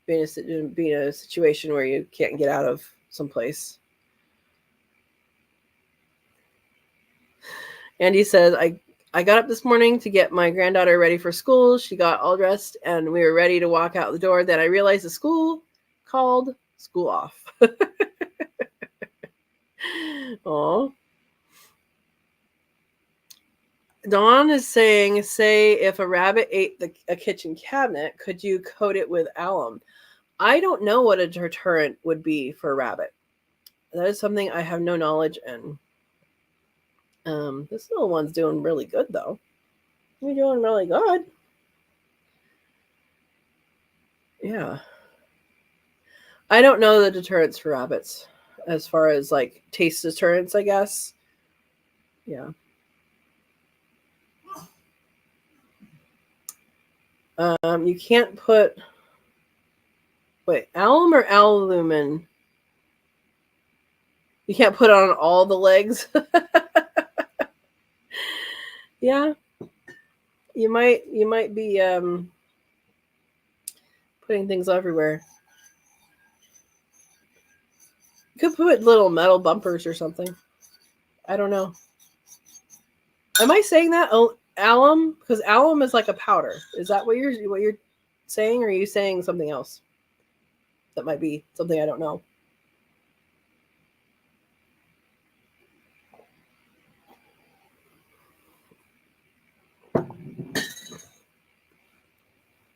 be in a situation where you can't get out of someplace. Andy says, I got up this morning to get my granddaughter ready for school. She got all dressed and we were ready to walk out the door. Then I realized the school called school off. Oh. Dawn is saying, say if a rabbit ate a kitchen cabinet, could you coat it with alum? I don't know what a deterrent would be for a rabbit. That is something I have no knowledge in. This little one's doing really good, though. You're doing really good. Yeah. I don't know the deterrents for rabbits as far as like taste deterrents, I guess. Yeah. You can't put alum or alumen? You can't put on all the legs. Yeah. You might be putting things everywhere. You could put little metal bumpers or something. I don't know. Am I saying that? Oh, alum? Because alum is like a powder. Is that what you're saying, or are you saying something else? That might be something I don't know.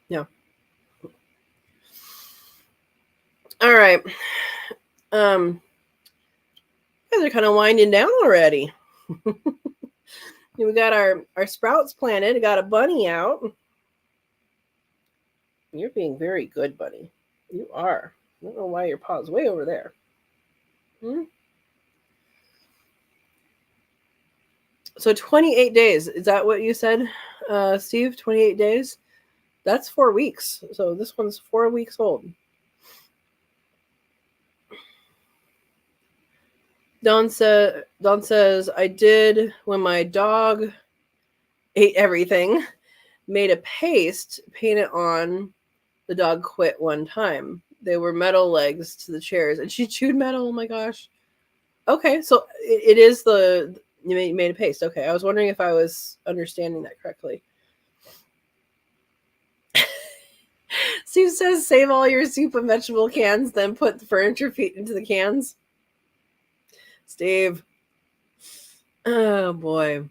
Yeah. All right. You guys are kind of winding down already. We got our sprouts planted. We got a bunny out. You're being very good, bunny. You are. I don't know why your paw's way over there. So 28 days. Is that what you said, Steve? 28 days? That's 4 weeks. So this one's 4 weeks old. Don says, I did when my dog ate everything, made a paste, painted on. The dog quit one time. They were metal legs to the chairs, and she chewed metal. Oh my gosh. Okay, so it is you made a paste. Okay, I was wondering if I was understanding that correctly. Steve says, save all your soup and vegetable cans, then put the furniture feet into the cans. Steve. Oh, boy.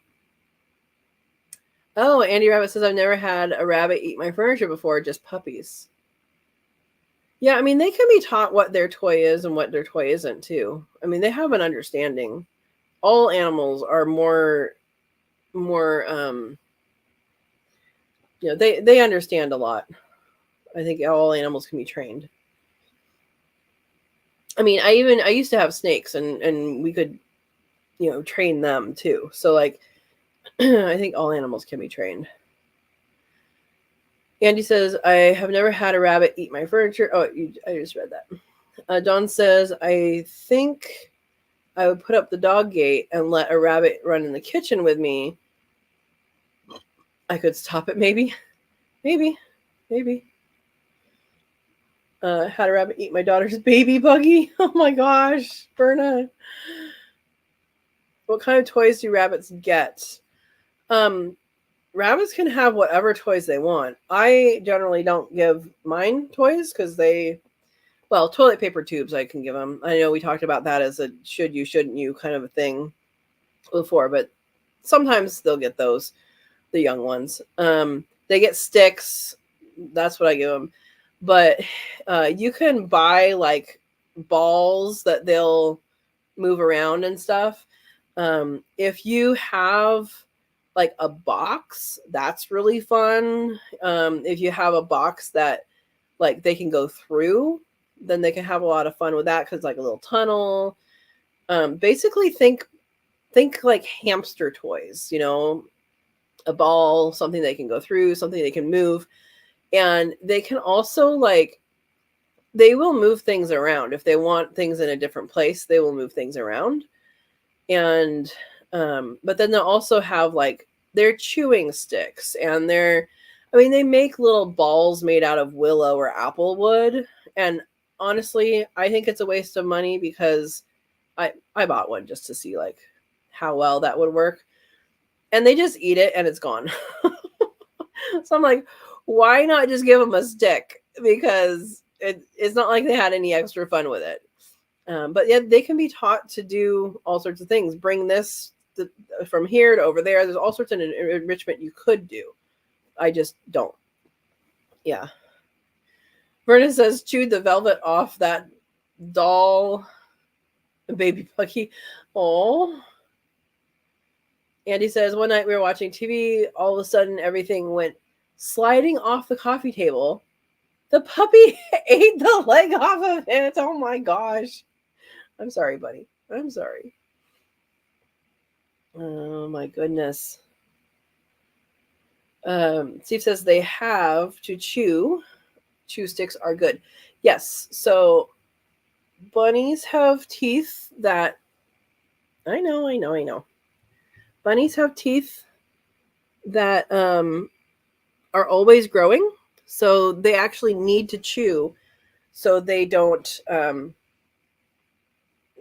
Oh, Andy Rabbit says, I've never had a rabbit eat my furniture before, just puppies. Yeah, I mean, they can be taught what their toy is and what their toy isn't, too. I mean, they have an understanding. All animals are more they understand a lot. I think all animals can be trained. I mean, I used to have snakes, and we could, train them too. So like, I think all animals can be trained. Andy says, I have never had a rabbit eat my furniture. Oh, I just read that. Don says, I think I would put up the dog gate and let a rabbit run in the kitchen with me. I could stop it, maybe. Had a rabbit eat my daughter's baby buggy. Oh my gosh, Berna. What kind of toys do rabbits get? Rabbits can have whatever toys they want. I generally don't give mine toys because toilet paper tubes I can give them. I know we talked about that as a should you, shouldn't you kind of a thing before, but sometimes they'll get those, the young ones. They get sticks. That's what I give them. But you can buy like balls that they'll move around and stuff. If you have like a box, that's really fun. If you have a box that like they can go through, then they can have a lot of fun with that because like a little tunnel. Basically think like hamster toys, a ball, something they can go through, something they can move. And they can also they will move things around. If they want things in a different place, they will move things around. And but then they'll also have like their chewing sticks and they make little balls made out of willow or apple wood. And honestly, I think it's a waste of money because I bought one just to see like how well that would work. And they just eat it and it's gone. So I'm like, why not just give them a stick? Because it's not like they had any extra fun with it. But yeah, they can be taught to do all sorts of things. Bring this from here to over there. There's all sorts of enrichment you could do. I just don't. Yeah. Verna says, chewed the velvet off that doll baby buggy. Oh. Andy says, one night we were watching TV. All of a sudden, everything went sliding off the coffee table. The puppy ate the leg off of it. Oh my gosh. I'm sorry, buddy. I'm sorry. Oh my goodness. Steve says they have to chew. Chew sticks are good. Yes. So bunnies have teeth that I know. Bunnies have teeth that are always growing. So they actually need to chew so they don't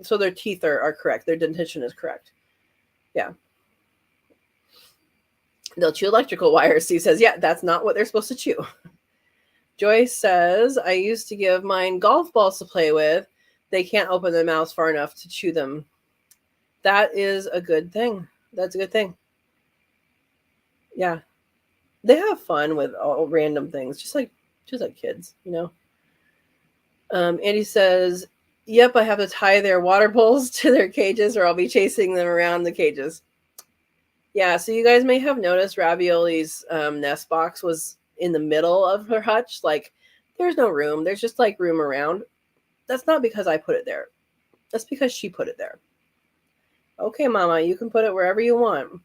so their teeth are correct. Their dentition is correct. Yeah. They'll chew electrical wires. Steve says, yeah, that's not what they're supposed to chew. Joyce says, I used to give mine golf balls to play with. They can't open their mouths far enough to chew them. That is a good thing. That's a good thing. Yeah. They have fun with all random things, just like kids, Andy says, yep, I have to tie their water bowls to their cages or I'll be chasing them around the cages. Yeah, so you guys may have noticed Ravioli's nest box was in the middle of her hutch. Like, there's no room. There's just like room around. That's not because I put it there. That's because she put it there. Okay, Mama, you can put it wherever you want.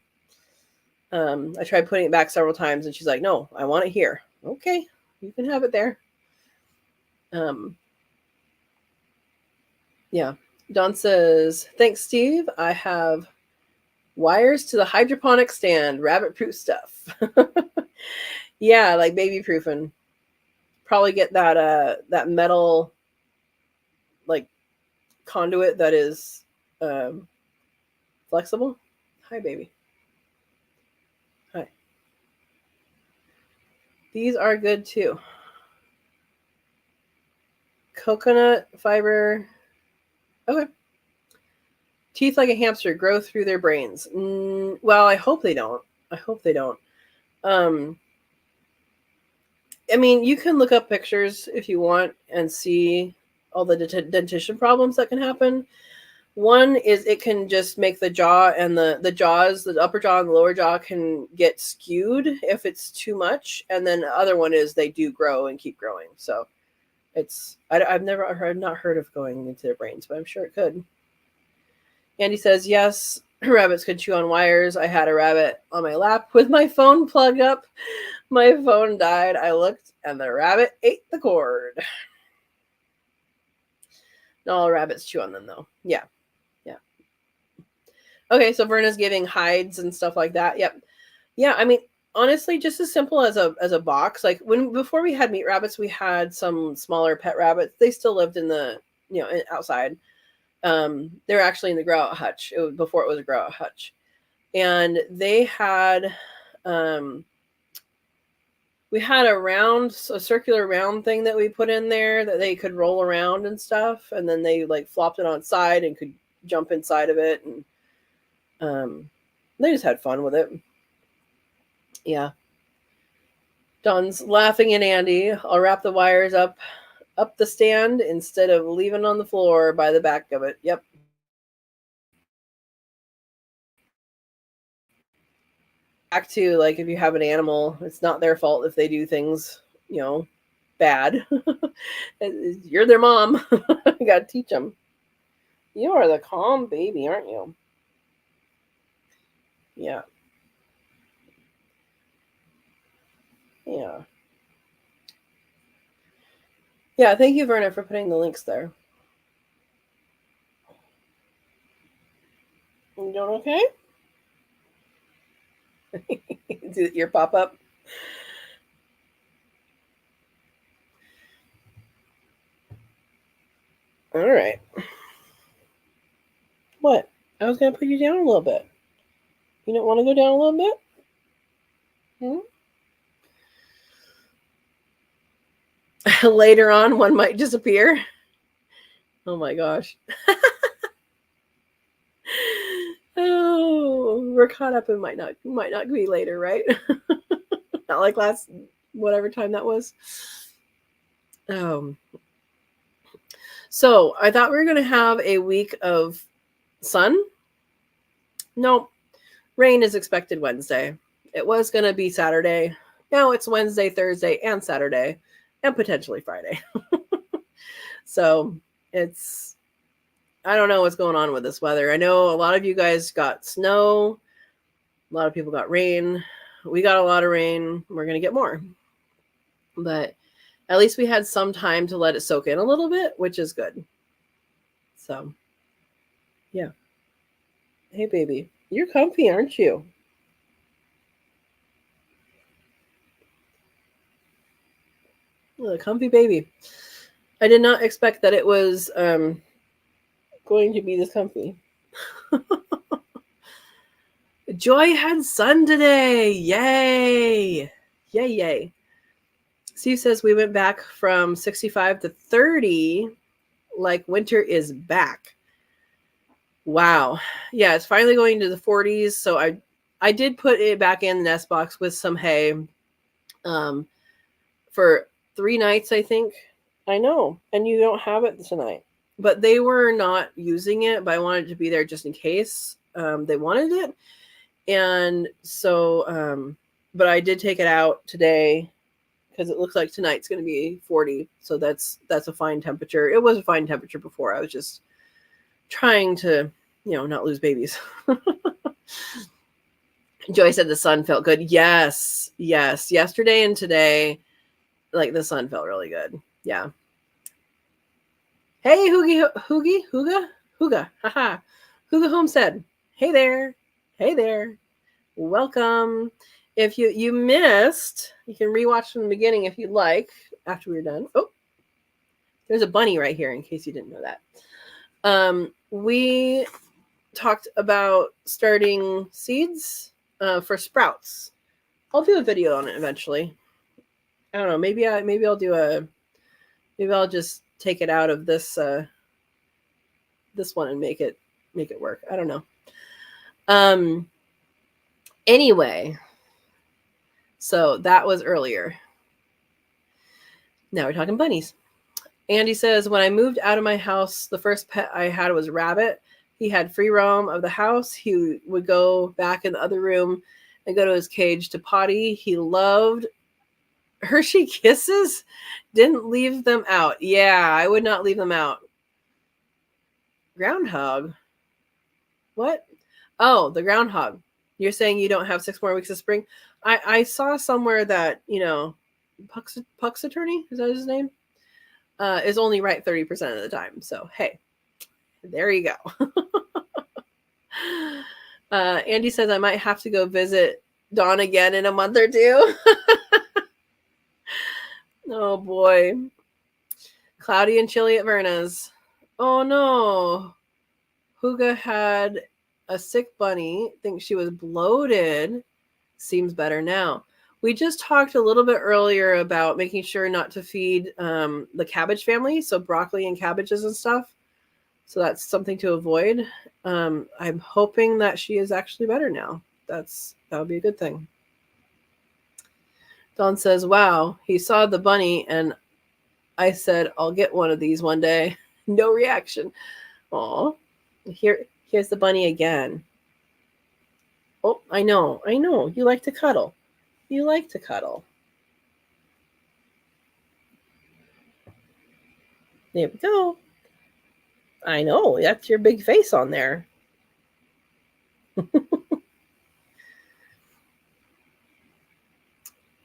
I tried putting it back several times, and she's like, no, I want it here. Okay, you can have it there. Yeah. Don says, thanks, Steve. I have wires to the hydroponic stand, rabbit-proof stuff. Yeah, like baby-proofing. Probably get that metal, like, conduit that is flexible. Hi, baby. Hi. These are good too. Coconut fiber. Okay. Teeth like a hamster grow through their brains. Well, I hope they don't. I hope they don't. I mean, you can look up pictures if you want and see all the dentition problems that can happen. One is it can just make the jaw and the jaws, the upper jaw and the lower jaw can get skewed if it's too much. And then the other one is they do grow and keep growing. So I've not heard of going into their brains, but I'm sure it could. Andy says, yes, rabbits could chew on wires. I had a rabbit on my lap with my phone plugged up. My phone died. I looked and the rabbit ate the cord. Not all rabbits chew on them though. Yeah. Okay, so Verna's giving hides and stuff like that. Yep. Yeah, I mean, honestly, just as simple as a box. Like before we had meat rabbits, we had some smaller pet rabbits. They still lived in the outside. They were actually in the grow out hutch. Before it was a grow out hutch, and they had we had a circular round thing that we put in there that they could roll around and stuff, and then they like flopped it on side and could jump inside of it, and they just had fun with it. Yeah. Don's laughing at Andy. I'll wrap the wires up the stand instead of leaving on the floor by the back of it. Yep. Back to, like, if you have an animal, it's not their fault if they do things, bad. You're their mom. You got to teach them. You are the calm baby, aren't you? Yeah. Yeah. Yeah, thank you, Verna, for putting the links there. You doing okay? Did your pop up? All right. What? I was going to put you down a little bit. You don't want to go down a little bit? Later on, one might disappear. Oh my gosh. Oh, we're caught up and might not be later, right? Not like last whatever time that was. So I thought we were going to have a week of sun. No, rain is expected Wednesday. It was going to be Saturday. Now it's Wednesday, Thursday, and Saturday, and potentially Friday. So I don't know what's going on with this weather. I know a lot of you guys got snow. A lot of people got rain. We got a lot of rain. We're going to get more. But at least we had some time to let it soak in a little bit, which is good. So, yeah. Hey, baby. You're comfy, aren't you? A comfy baby. I did not expect that it was going to be this comfy. Joy had sun today. Yay. Yay. Steve says we went back from 65 to 30, like winter is back. Wow. Yeah, it's finally going to the 40s. So I did put it back in the nest box with some hay for 3 nights, I think. I know. And you don't have it tonight. But they were not using it, but I wanted it to be there just in case they wanted it. And so, but I did take it out today because it looks like tonight's going to be 40. So that's a fine temperature. It was a fine temperature before. I was just trying to, not lose babies. Joy said the sun felt good. Yes. Yesterday and today, like the sun felt really good. Yeah. Hey, Hooga. Haha. Hooga Homestead. Hey there. Welcome. If you missed, you can rewatch from the beginning if you'd like after we're done. Oh, there's a bunny right here in case you didn't know that. We talked about starting seeds for sprouts. I'll do a video on it eventually. I don't know. Maybe I'll just take it out of this one and make it work. I don't know. Anyway, so that was earlier. Now we're talking bunnies. Andy says, when I moved out of my house, the first pet I had was a rabbit. He had free roam of the house. He would go back in the other room and go to his cage to potty. He loved Hershey Kisses. Didn't leave them out. Yeah, I would not leave them out. Groundhog? What? Oh, the groundhog. You're saying you don't have 6 more weeks of spring? I saw somewhere that, Puck's attorney, is that his name? Is only right 30% of the time. So, hey, there you go. Andy says I might have to go visit Dawn again in a month or two. Oh, boy. Cloudy and chilly at Verna's. Oh, no. Hooga had a sick bunny. Think she was bloated. Seems better now. We just talked a little bit earlier about making sure not to feed the cabbage family, so broccoli and cabbages and stuff. So that's something to avoid. I'm hoping that she is actually better now. That would be a good thing. Dawn says, wow, he saw the bunny and I said, I'll get one of these one day. No reaction. Aw. Here's the bunny again. Oh, I know. You like to cuddle. There we go. I know. That's your big face on there.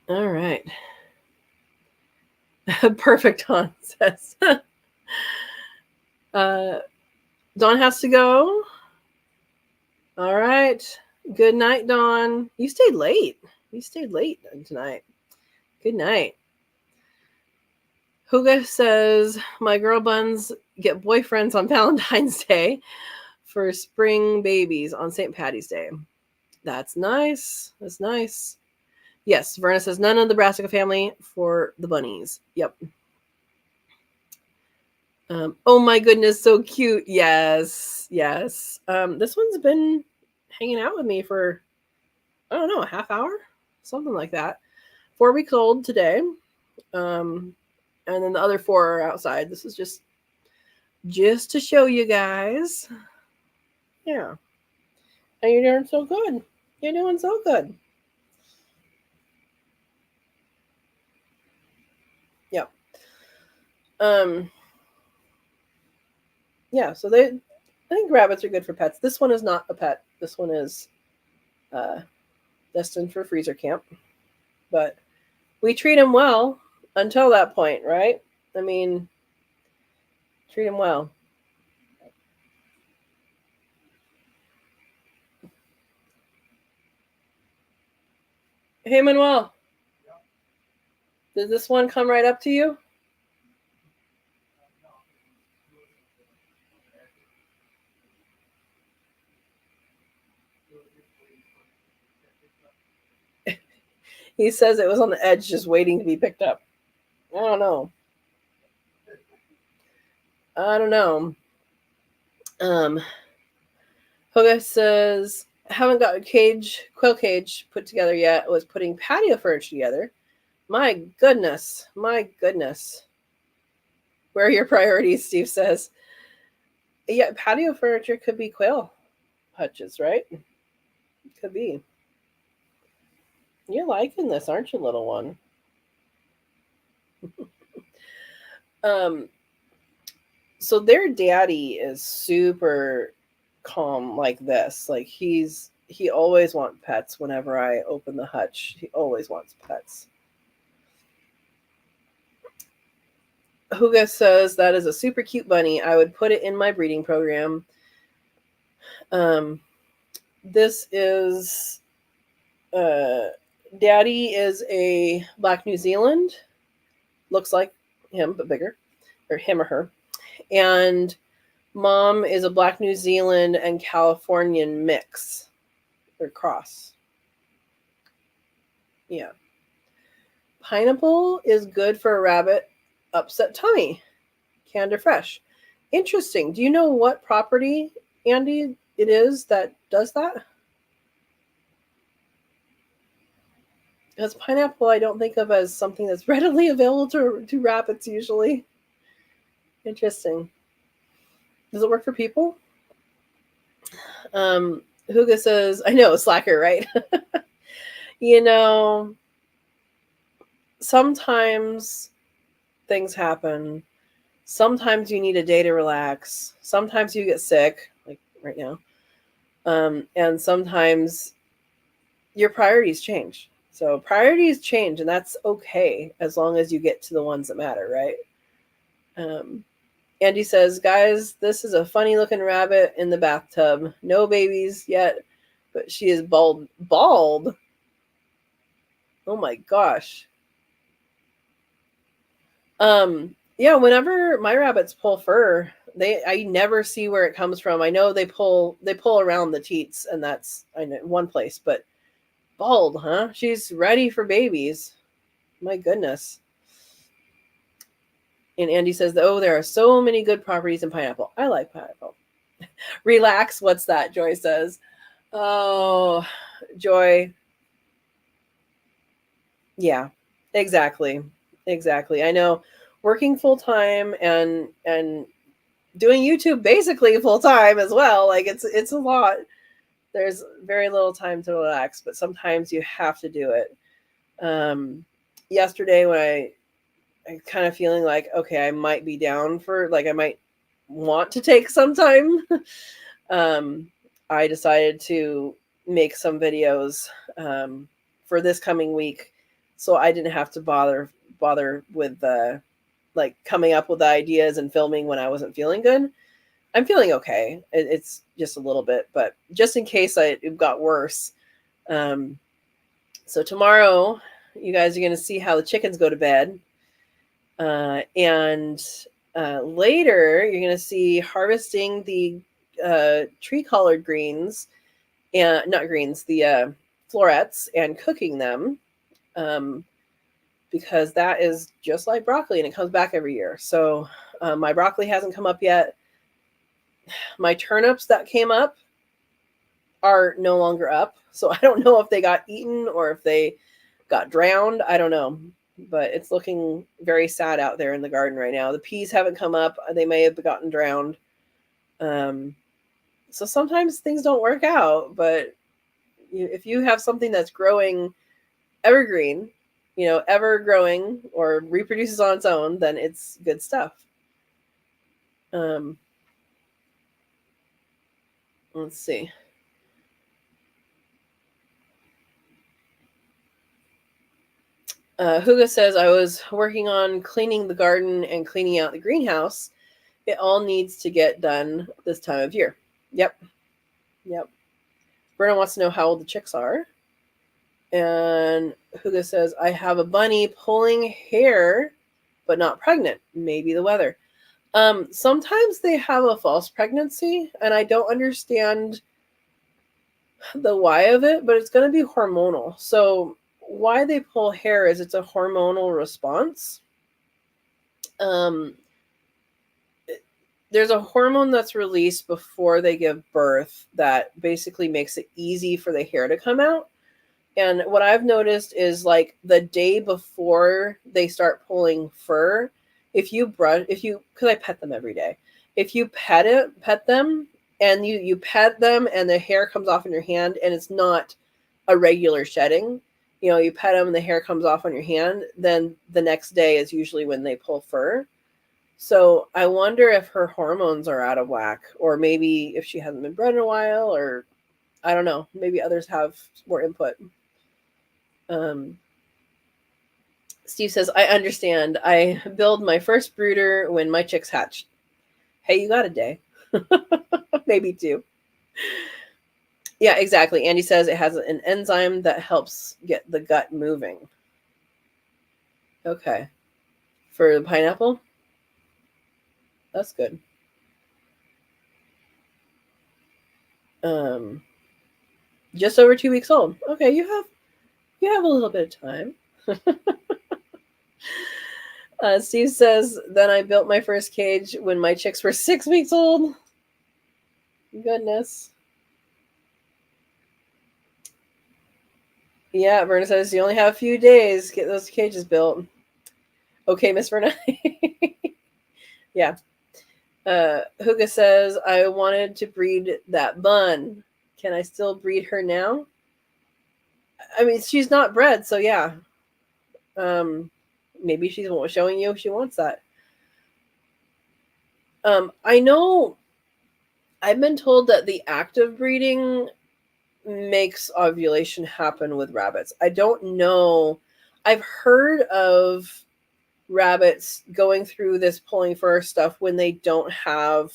All right. Perfect, Dawn says. Dawn has to go. All right. Good night, Dawn. You stayed late tonight. Good night. Hooga says, my girl buns get boyfriends on Valentine's Day for spring babies on St. Patty's Day. That's nice. Yes, Verna says, none of the Brassica family for the bunnies. Yep. Oh my goodness, so cute. Yes. This one's been hanging out with me for, I don't know, a half hour? Something like that. 4 weeks old today. And then the other 4 are outside. This is just to show you guys. Yeah. And you're doing so good. Yep. Yeah, so I think rabbits are good for pets. This one is not a pet. This one is destined for freezer camp. But we treat him well until that point, right? I mean, treat him well. Hey, Manuel. Did this one come right up to you? He says it was on the edge just waiting to be picked up. I don't know. Hoga says, haven't got a quail cage put together yet. Was putting patio furniture together. My goodness. Where are your priorities, Steve says. Yeah, patio furniture could be quail hutches, right? Could be. You're liking this, aren't you, little one? So their daddy is super calm like this. Like he always wants pets whenever I open the hutch. He always wants pets. Huga says that is a super cute bunny. I would put it in my breeding program. This is Daddy is a Black New Zealand. Looks like him, but bigger. Or him or her. And Mom is a Black New Zealand and Californian mix. Or cross. Yeah. Pineapple is good for a rabbit upset tummy. Canned or fresh. Interesting. Do you know what property, Andy, it is that does that? Because pineapple I don't think of as something that's readily available to rabbits usually. Interesting. Does it work for people? Huga says, I know, slacker, right? You know, sometimes things happen. Sometimes you need a day to relax. Sometimes you get sick, like right now. And sometimes your priorities change. So priorities change, and that's okay as long as you get to the ones that matter, right? Andy says, guys, this is a funny looking rabbit in the bathtub. No babies yet, but she is bald. Bald? Oh my gosh. Yeah, whenever my rabbits pull fur, I never see where it comes from. I know they pull around the teats, and that's one place, but bald, huh? She's ready for babies. My goodness. And Andy says, oh, there are so many good properties in pineapple. I like pineapple. Relax. What's that? Joy says. Oh, Joy. Yeah, exactly. I know. Working full time and doing YouTube basically full time as well. Like it's a lot. There's very little time to relax, but sometimes you have to do it. Yesterday when I kind of feeling like, okay, I might be down for, like, I might want to take some time. I decided to make some videos for this coming week, so I didn't have to bother with like coming up with ideas and filming when I wasn't feeling good. I'm feeling okay. It's just a little bit, but just in case it got worse. So tomorrow, you guys are going to see how the chickens go to bed. And later, you're going to see harvesting the tree-colored greens, and not greens, the florets, and cooking them, because that is just like broccoli, and it comes back every year. So my broccoli hasn't come up yet. My turnips that came up are no longer up. So I don't know if they got eaten or if they got drowned. I don't know. But it's looking very sad out there in the garden right now. The peas haven't come up. They may have gotten drowned. So sometimes things don't work out. But if you have something that's growing evergreen, ever growing or reproduces on its own, then it's good stuff. Let's see. Huga says, I was working on cleaning the garden and cleaning out the greenhouse. It all needs to get done this time of year. Yep. Brenna wants to know how old the chicks are. And Huga says, I have a bunny pulling hair, but not pregnant. Maybe the weather. Sometimes they have a false pregnancy, and I don't understand the why of it, but it's going to be hormonal. So why they pull hair is it's a hormonal response. There's a hormone that's released before they give birth that basically makes it easy for the hair to come out. And what I've noticed is, like, the day before they start pulling fur, because I pet them every day. If you pet them, and you pet them and the hair comes off in your hand, and it's not a regular shedding. You pet them and the hair comes off on your hand, then the next day is usually when they pull fur. So I wonder if her hormones are out of whack, or maybe if she hasn't been bred in a while, or I don't know, maybe others have more input. Steve says, I understand. I build my first brooder when my chicks hatched. Hey, you got a day. Maybe two. Yeah, exactly. Andy says it has an enzyme that helps get the gut moving. Okay. For the pineapple? That's good. Just over 2 weeks old. Okay, you have a little bit of time. Steve says, then I built my first cage when my chicks were 6 weeks old. Goodness. Yeah, Verna says, you only have a few days. Get those cages built. Okay, Miss Verna. Yeah. Huga says, I wanted to breed that bun. Can I still breed her now? I mean, she's not bred, so yeah. Maybe she's showing you she wants that. I know I've been told that the active breeding makes ovulation happen with rabbits. I don't know. I've heard of rabbits going through this pulling fur stuff when they don't have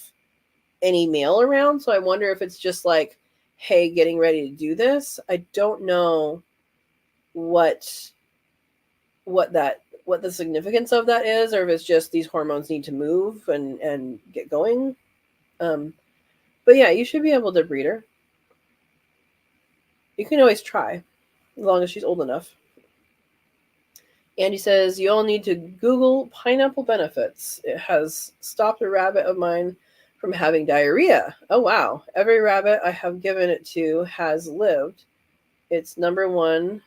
any male around. So I wonder if it's just like, hey, getting ready to do this. I don't know what the significance of that is, or if it's just these hormones need to move and get going. But yeah, you should be able to breed her. You can always try, as long as she's old enough. Andy says, you all need to Google pineapple benefits. It has stopped a rabbit of mine from having diarrhea. Oh, wow. Every rabbit I have given it to has lived. It's number one.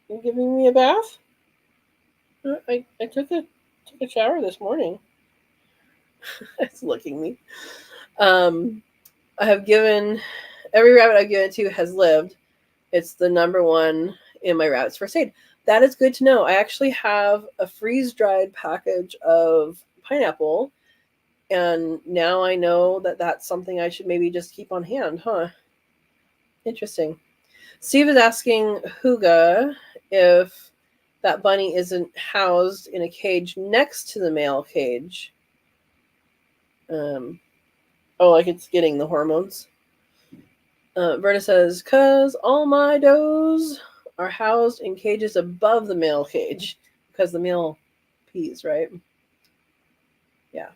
You giving me a bath? I took a shower this morning. It's licking me. I have given, every rabbit I've given it to has lived. It's the number one in my rabbit's first aid. That is good to know. I actually have a freeze-dried package of pineapple, and now I know that that's something I should maybe just keep on hand, huh? Interesting. Steve is asking Huga if that bunny isn't housed in a cage next to the male cage. Like it's getting the hormones. Verna says, cause all my does are housed in cages above the male cage, because the male pees, right? Yeah,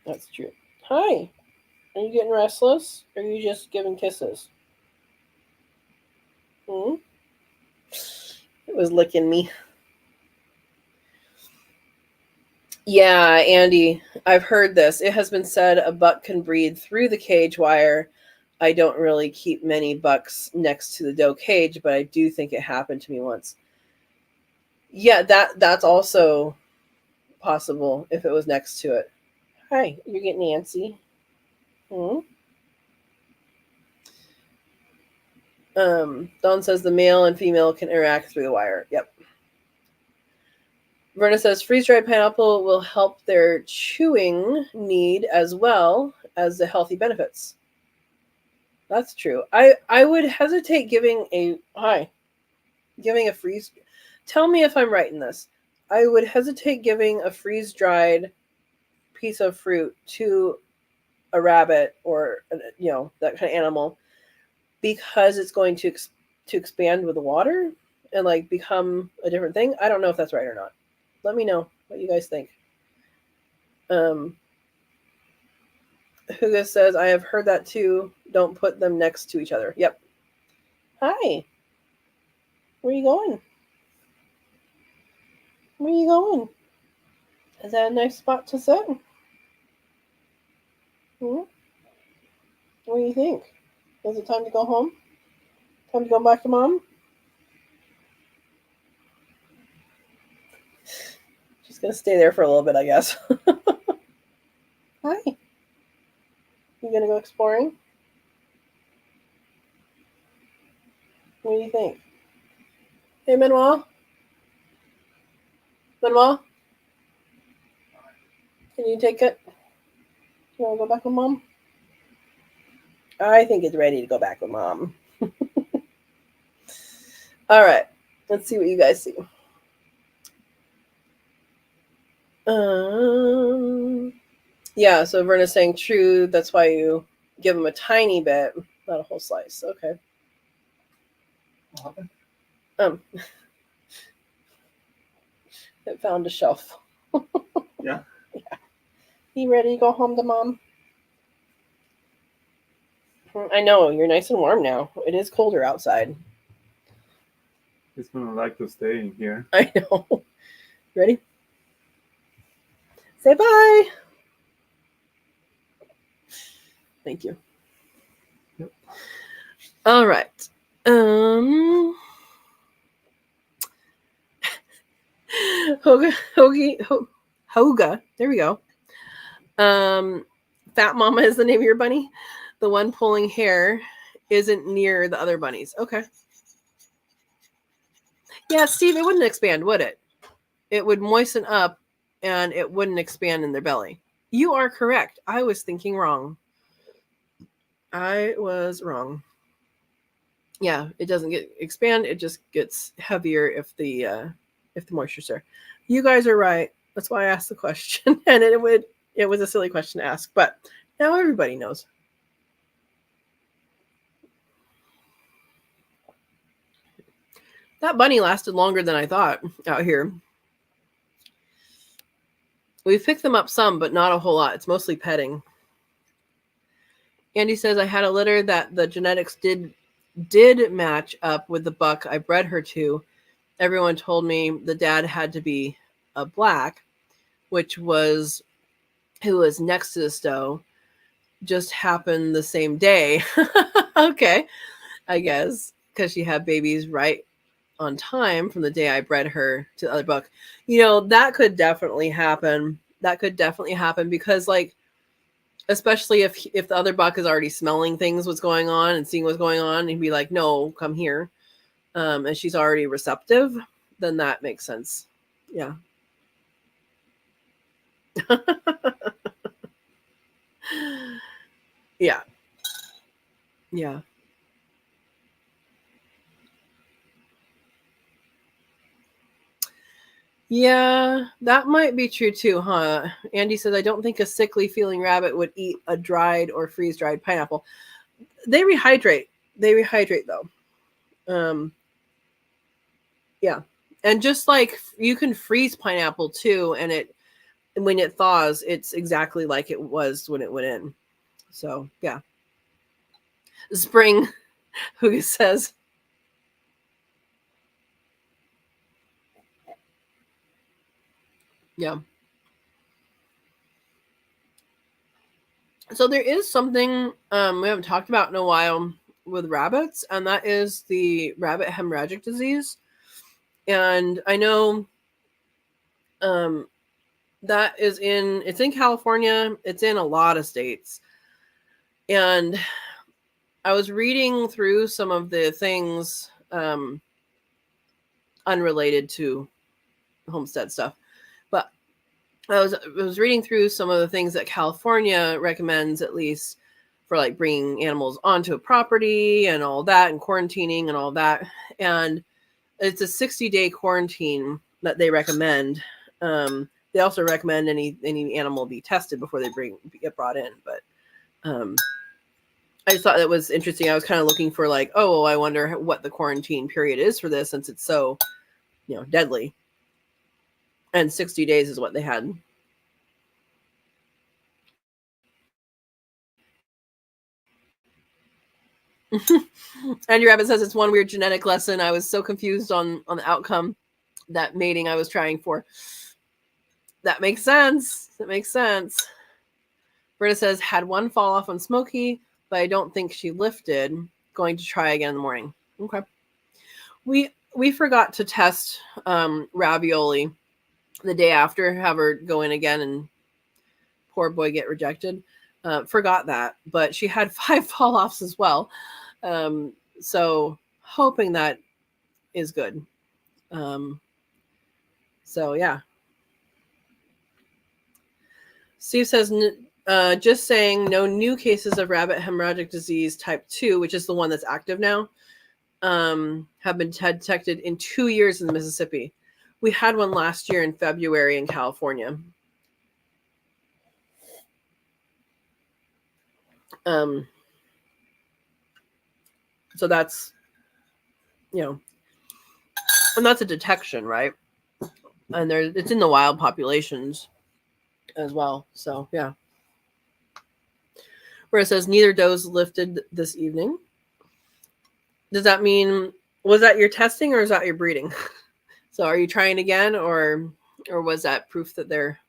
that's true. Hi, are you getting restless, or are you just giving kisses? It was licking me. Yeah, Andy, I've heard this. It has been said a buck can breed through the cage wire. I don't really keep many bucks next to the doe cage, but I do think it happened to me once. Yeah, that's also possible if it was next to it. Hi, you're getting antsy. Dawn says the male and female can interact through the wire. Yep. Verna says freeze-dried pineapple will help their chewing need as well as the healthy benefits. That's true. I would hesitate giving a freeze. Tell me if I'm right in this. I would hesitate giving a freeze-dried piece of fruit to a rabbit or that kind of animal, because it's going to expand with the water and like become a different thing. I don't know if that's right or not. Let me know what you guys think. Hugo says, I have heard that too. Don't put them next to each other. Yep. Hi. Where are you going? Where are you going? Is that a nice spot to sit? What do you think? Is it time to go home? Time to go back to mom? She's going to stay there for a little bit, I guess. Hi. exploring? What do you think? Hey, Manuel? Manuel? Can you take it? You want to go back with Mom? I think it's ready to go back with Mom. All right. Let's see what you guys see. Yeah, so Verna's saying true. That's why you give them a tiny bit, not a whole slice. Okay. It found a shelf. Yeah. Yeah. You ready to go home to Mom? I know, you're nice and warm now. It is colder outside. He's gonna like to stay in here. I know. Ready? Say bye. Thank you. Yep. All right. Hoga. There we go. Fat Mama is the name of your bunny. The one pulling hair isn't near the other bunnies. Okay. Yeah, Steve, it wouldn't expand, would it? It would moisten up and it wouldn't expand in their belly. You are correct. I was thinking wrong. I was wrong. Yeah, it doesn't expand. It just gets heavier if the moisture's there. You guys are right. That's why I asked the question, and it was a silly question to ask, but now everybody knows. That bunny lasted longer than I thought out here. We've picked them up some, but not a whole lot. It's mostly petting. Andy says, I had a litter that the genetics did match up with the buck I bred her to. Everyone told me the dad had to be a black, who was next to the Stow. Just happened the same day. Okay, I guess, because she had babies right on time from the day I bred her to the other buck. That could definitely happen. Because, like, especially if the other buck is already smelling what's going on and seeing what's going on, and he'd be like, no, come here. And she's already receptive, then that makes sense. Yeah. Yeah. Yeah. Yeah, that might be true too, huh? Andy says, I don't think a sickly feeling rabbit would eat a dried or freeze-dried pineapple. They rehydrate. Though. Yeah. And just like you can freeze pineapple too, and when it thaws, it's exactly like it was when it went in. So, yeah. Spring, who says, yeah. So there is something we haven't talked about in a while with rabbits, and that is the rabbit hemorrhagic disease. And I know that it's in California. It's in a lot of states. And I was reading through some of the things unrelated to homestead stuff, but I was reading through some of the things that California recommends, at least for like bringing animals onto a property and all that, and quarantining and all that. And it's a 60-day quarantine that they recommend. They also recommend any animal be tested before they get brought in. But I just thought that was interesting. I was kind of looking for like, oh, I wonder what the quarantine period is for this, since it's so, deadly. And 60 days is what they had. Andrew Rabbit says it's one weird genetic lesson. I was so confused on the outcome that mating I was trying for. That makes sense. Britta says, had one fall off on Smokey, but I don't think she lifted. Going to try again in the morning. Okay. We forgot to test Ravioli the day after, have her go in again, and poor boy get rejected. Forgot that, but she had 5 fall-offs as well. So hoping that is good. So yeah. Steve says, just saying, no new cases of rabbit hemorrhagic disease type 2, which is the one that's active now, have been detected in 2 years in Mississippi. We had one last year in February in California. So that's, and that's a detection, right? And it's in the wild populations as well. So yeah. Where it says neither dose lifted this evening. Does that mean, was that your testing or is that your breeding? So are you trying again, or was that proof that they're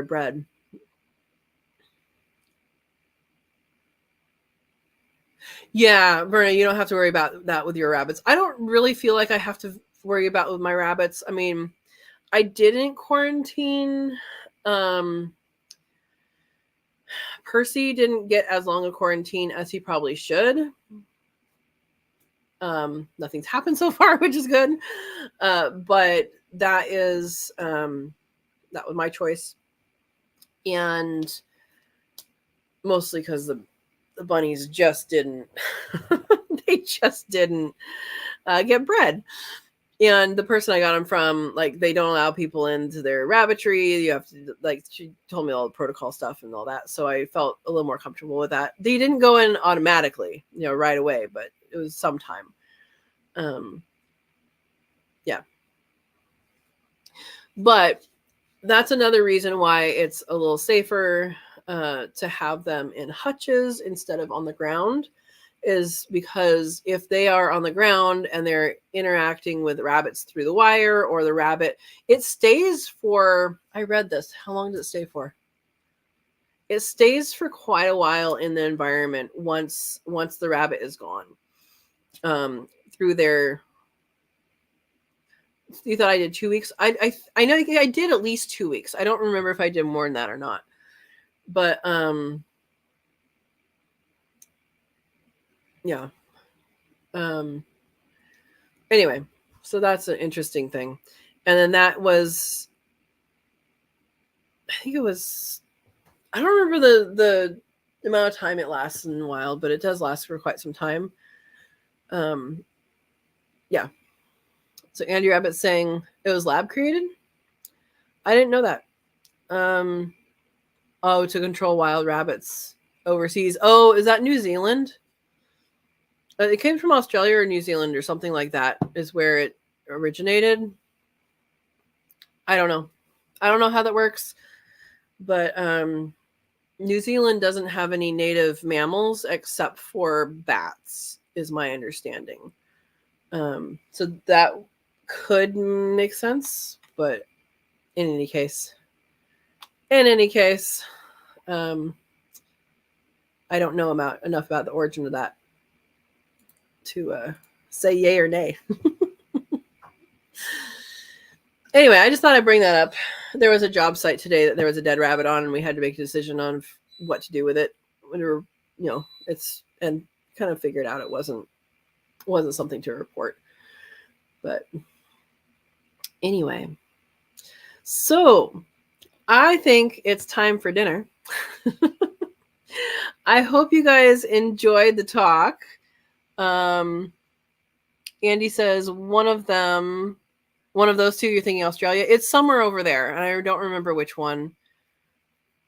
bred? Yeah, Verna, you don't have to worry about that with your rabbits. I don't really feel like I have to worry about with my rabbits. I mean, I didn't quarantine. Percy didn't get as long a quarantine as he probably should. Nothing's happened so far, which is good. But that is that was my choice, and mostly because the bunnies just didn't they just didn't get bred. And the person I got them from, like, they don't allow people into their rabbitry. You have to, like, she told me all the protocol stuff and all that, so I felt a little more comfortable with that. They didn't go in automatically, right away, but it was some time. Yeah. But that's another reason why it's a little safer to have them in hutches instead of on the ground, is because if they are on the ground and they're interacting with rabbits through the wire, or the rabbit, it stays for, I read this, how long does it stay for? It stays for quite a while in the environment once the rabbit is gone. Through their, you thought I did 2 weeks? I know I did at least 2 weeks. I don't remember if I did more than that or not. But yeah. Anyway, so that's an interesting thing. And then that was, I think it was, I don't remember the amount of time it lasts in the wild, but it does last for quite some time. Yeah. So Andy Rabbit saying it was lab created. I didn't know that. To control wild rabbits overseas. Oh, is that New Zealand? It came from Australia or New Zealand or something like that is where it originated. I don't know. I don't know how that works, but New Zealand doesn't have any native mammals except for bats, is my understanding. So that could make sense, but in any case, I don't know enough about the origin of that to say yay or nay. Anyway, I just thought I'd bring that up. There was a job site today that there was a dead rabbit on, and we had to make a decision on what to do with it. When we were, and kind of figured out it wasn't something to report. But anyway, so I think it's time for dinner. I hope you guys enjoyed the talk. Andy says one of those two, you're thinking Australia. It's somewhere over there, and I don't remember which one.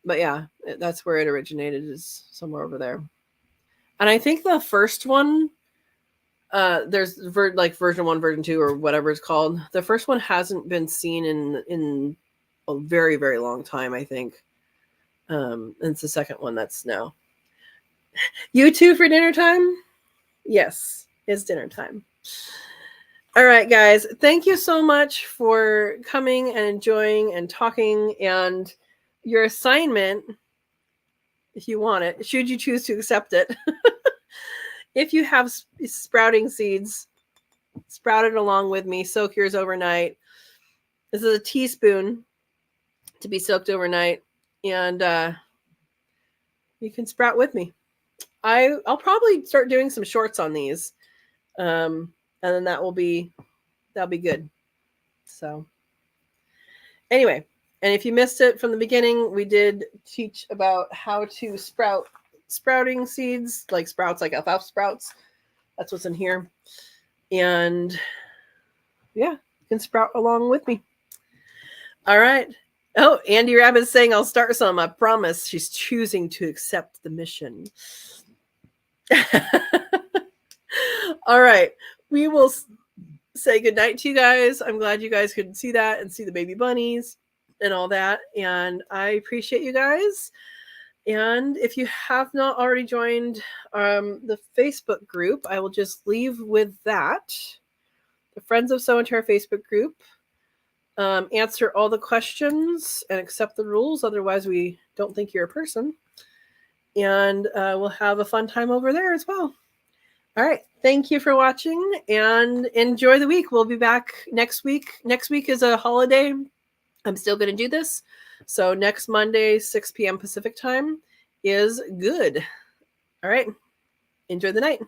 But yeah, that's where it originated, is somewhere over there. And I think the first one, there's version 1, version 2, or whatever it's called. The first one hasn't been seen in a very, very long time, I think. And it's the second one that's now. You two for dinner time? Yes, it's dinner time. All right, guys. Thank you so much for coming and enjoying and talking. And your assignment, if you want it, should you choose to accept it, if you have sprouting seeds, sprout it along with me. Soak yours overnight. This is a teaspoon to be soaked overnight. and you can sprout with me. I'll probably start doing some shorts on these, and then that'll be good. So anyway, and if you missed it from the beginning, we did teach about how to sprouting seeds, like sprouts, like alfalfa sprouts. That's what's in here. And yeah, you can sprout along with me. All right. Oh, Andy Rabbit is saying I'll start some. I promise. She's choosing to accept the mission. All right. We will say goodnight to you guys. I'm glad you guys could see that and see the baby bunnies and all that. And I appreciate you guys. And if you have not already joined the Facebook group, I will just leave with that. The Friends of Sow and Tare Facebook group. Answer all the questions and accept the rules. Otherwise, we don't think you're a person. And we'll have a fun time over there as well. All right. Thank you for watching and enjoy the week. We'll be back next week. Next week is a holiday. I'm still going to do this. So next Monday, 6 p.m. Pacific time is good. All right. Enjoy the night.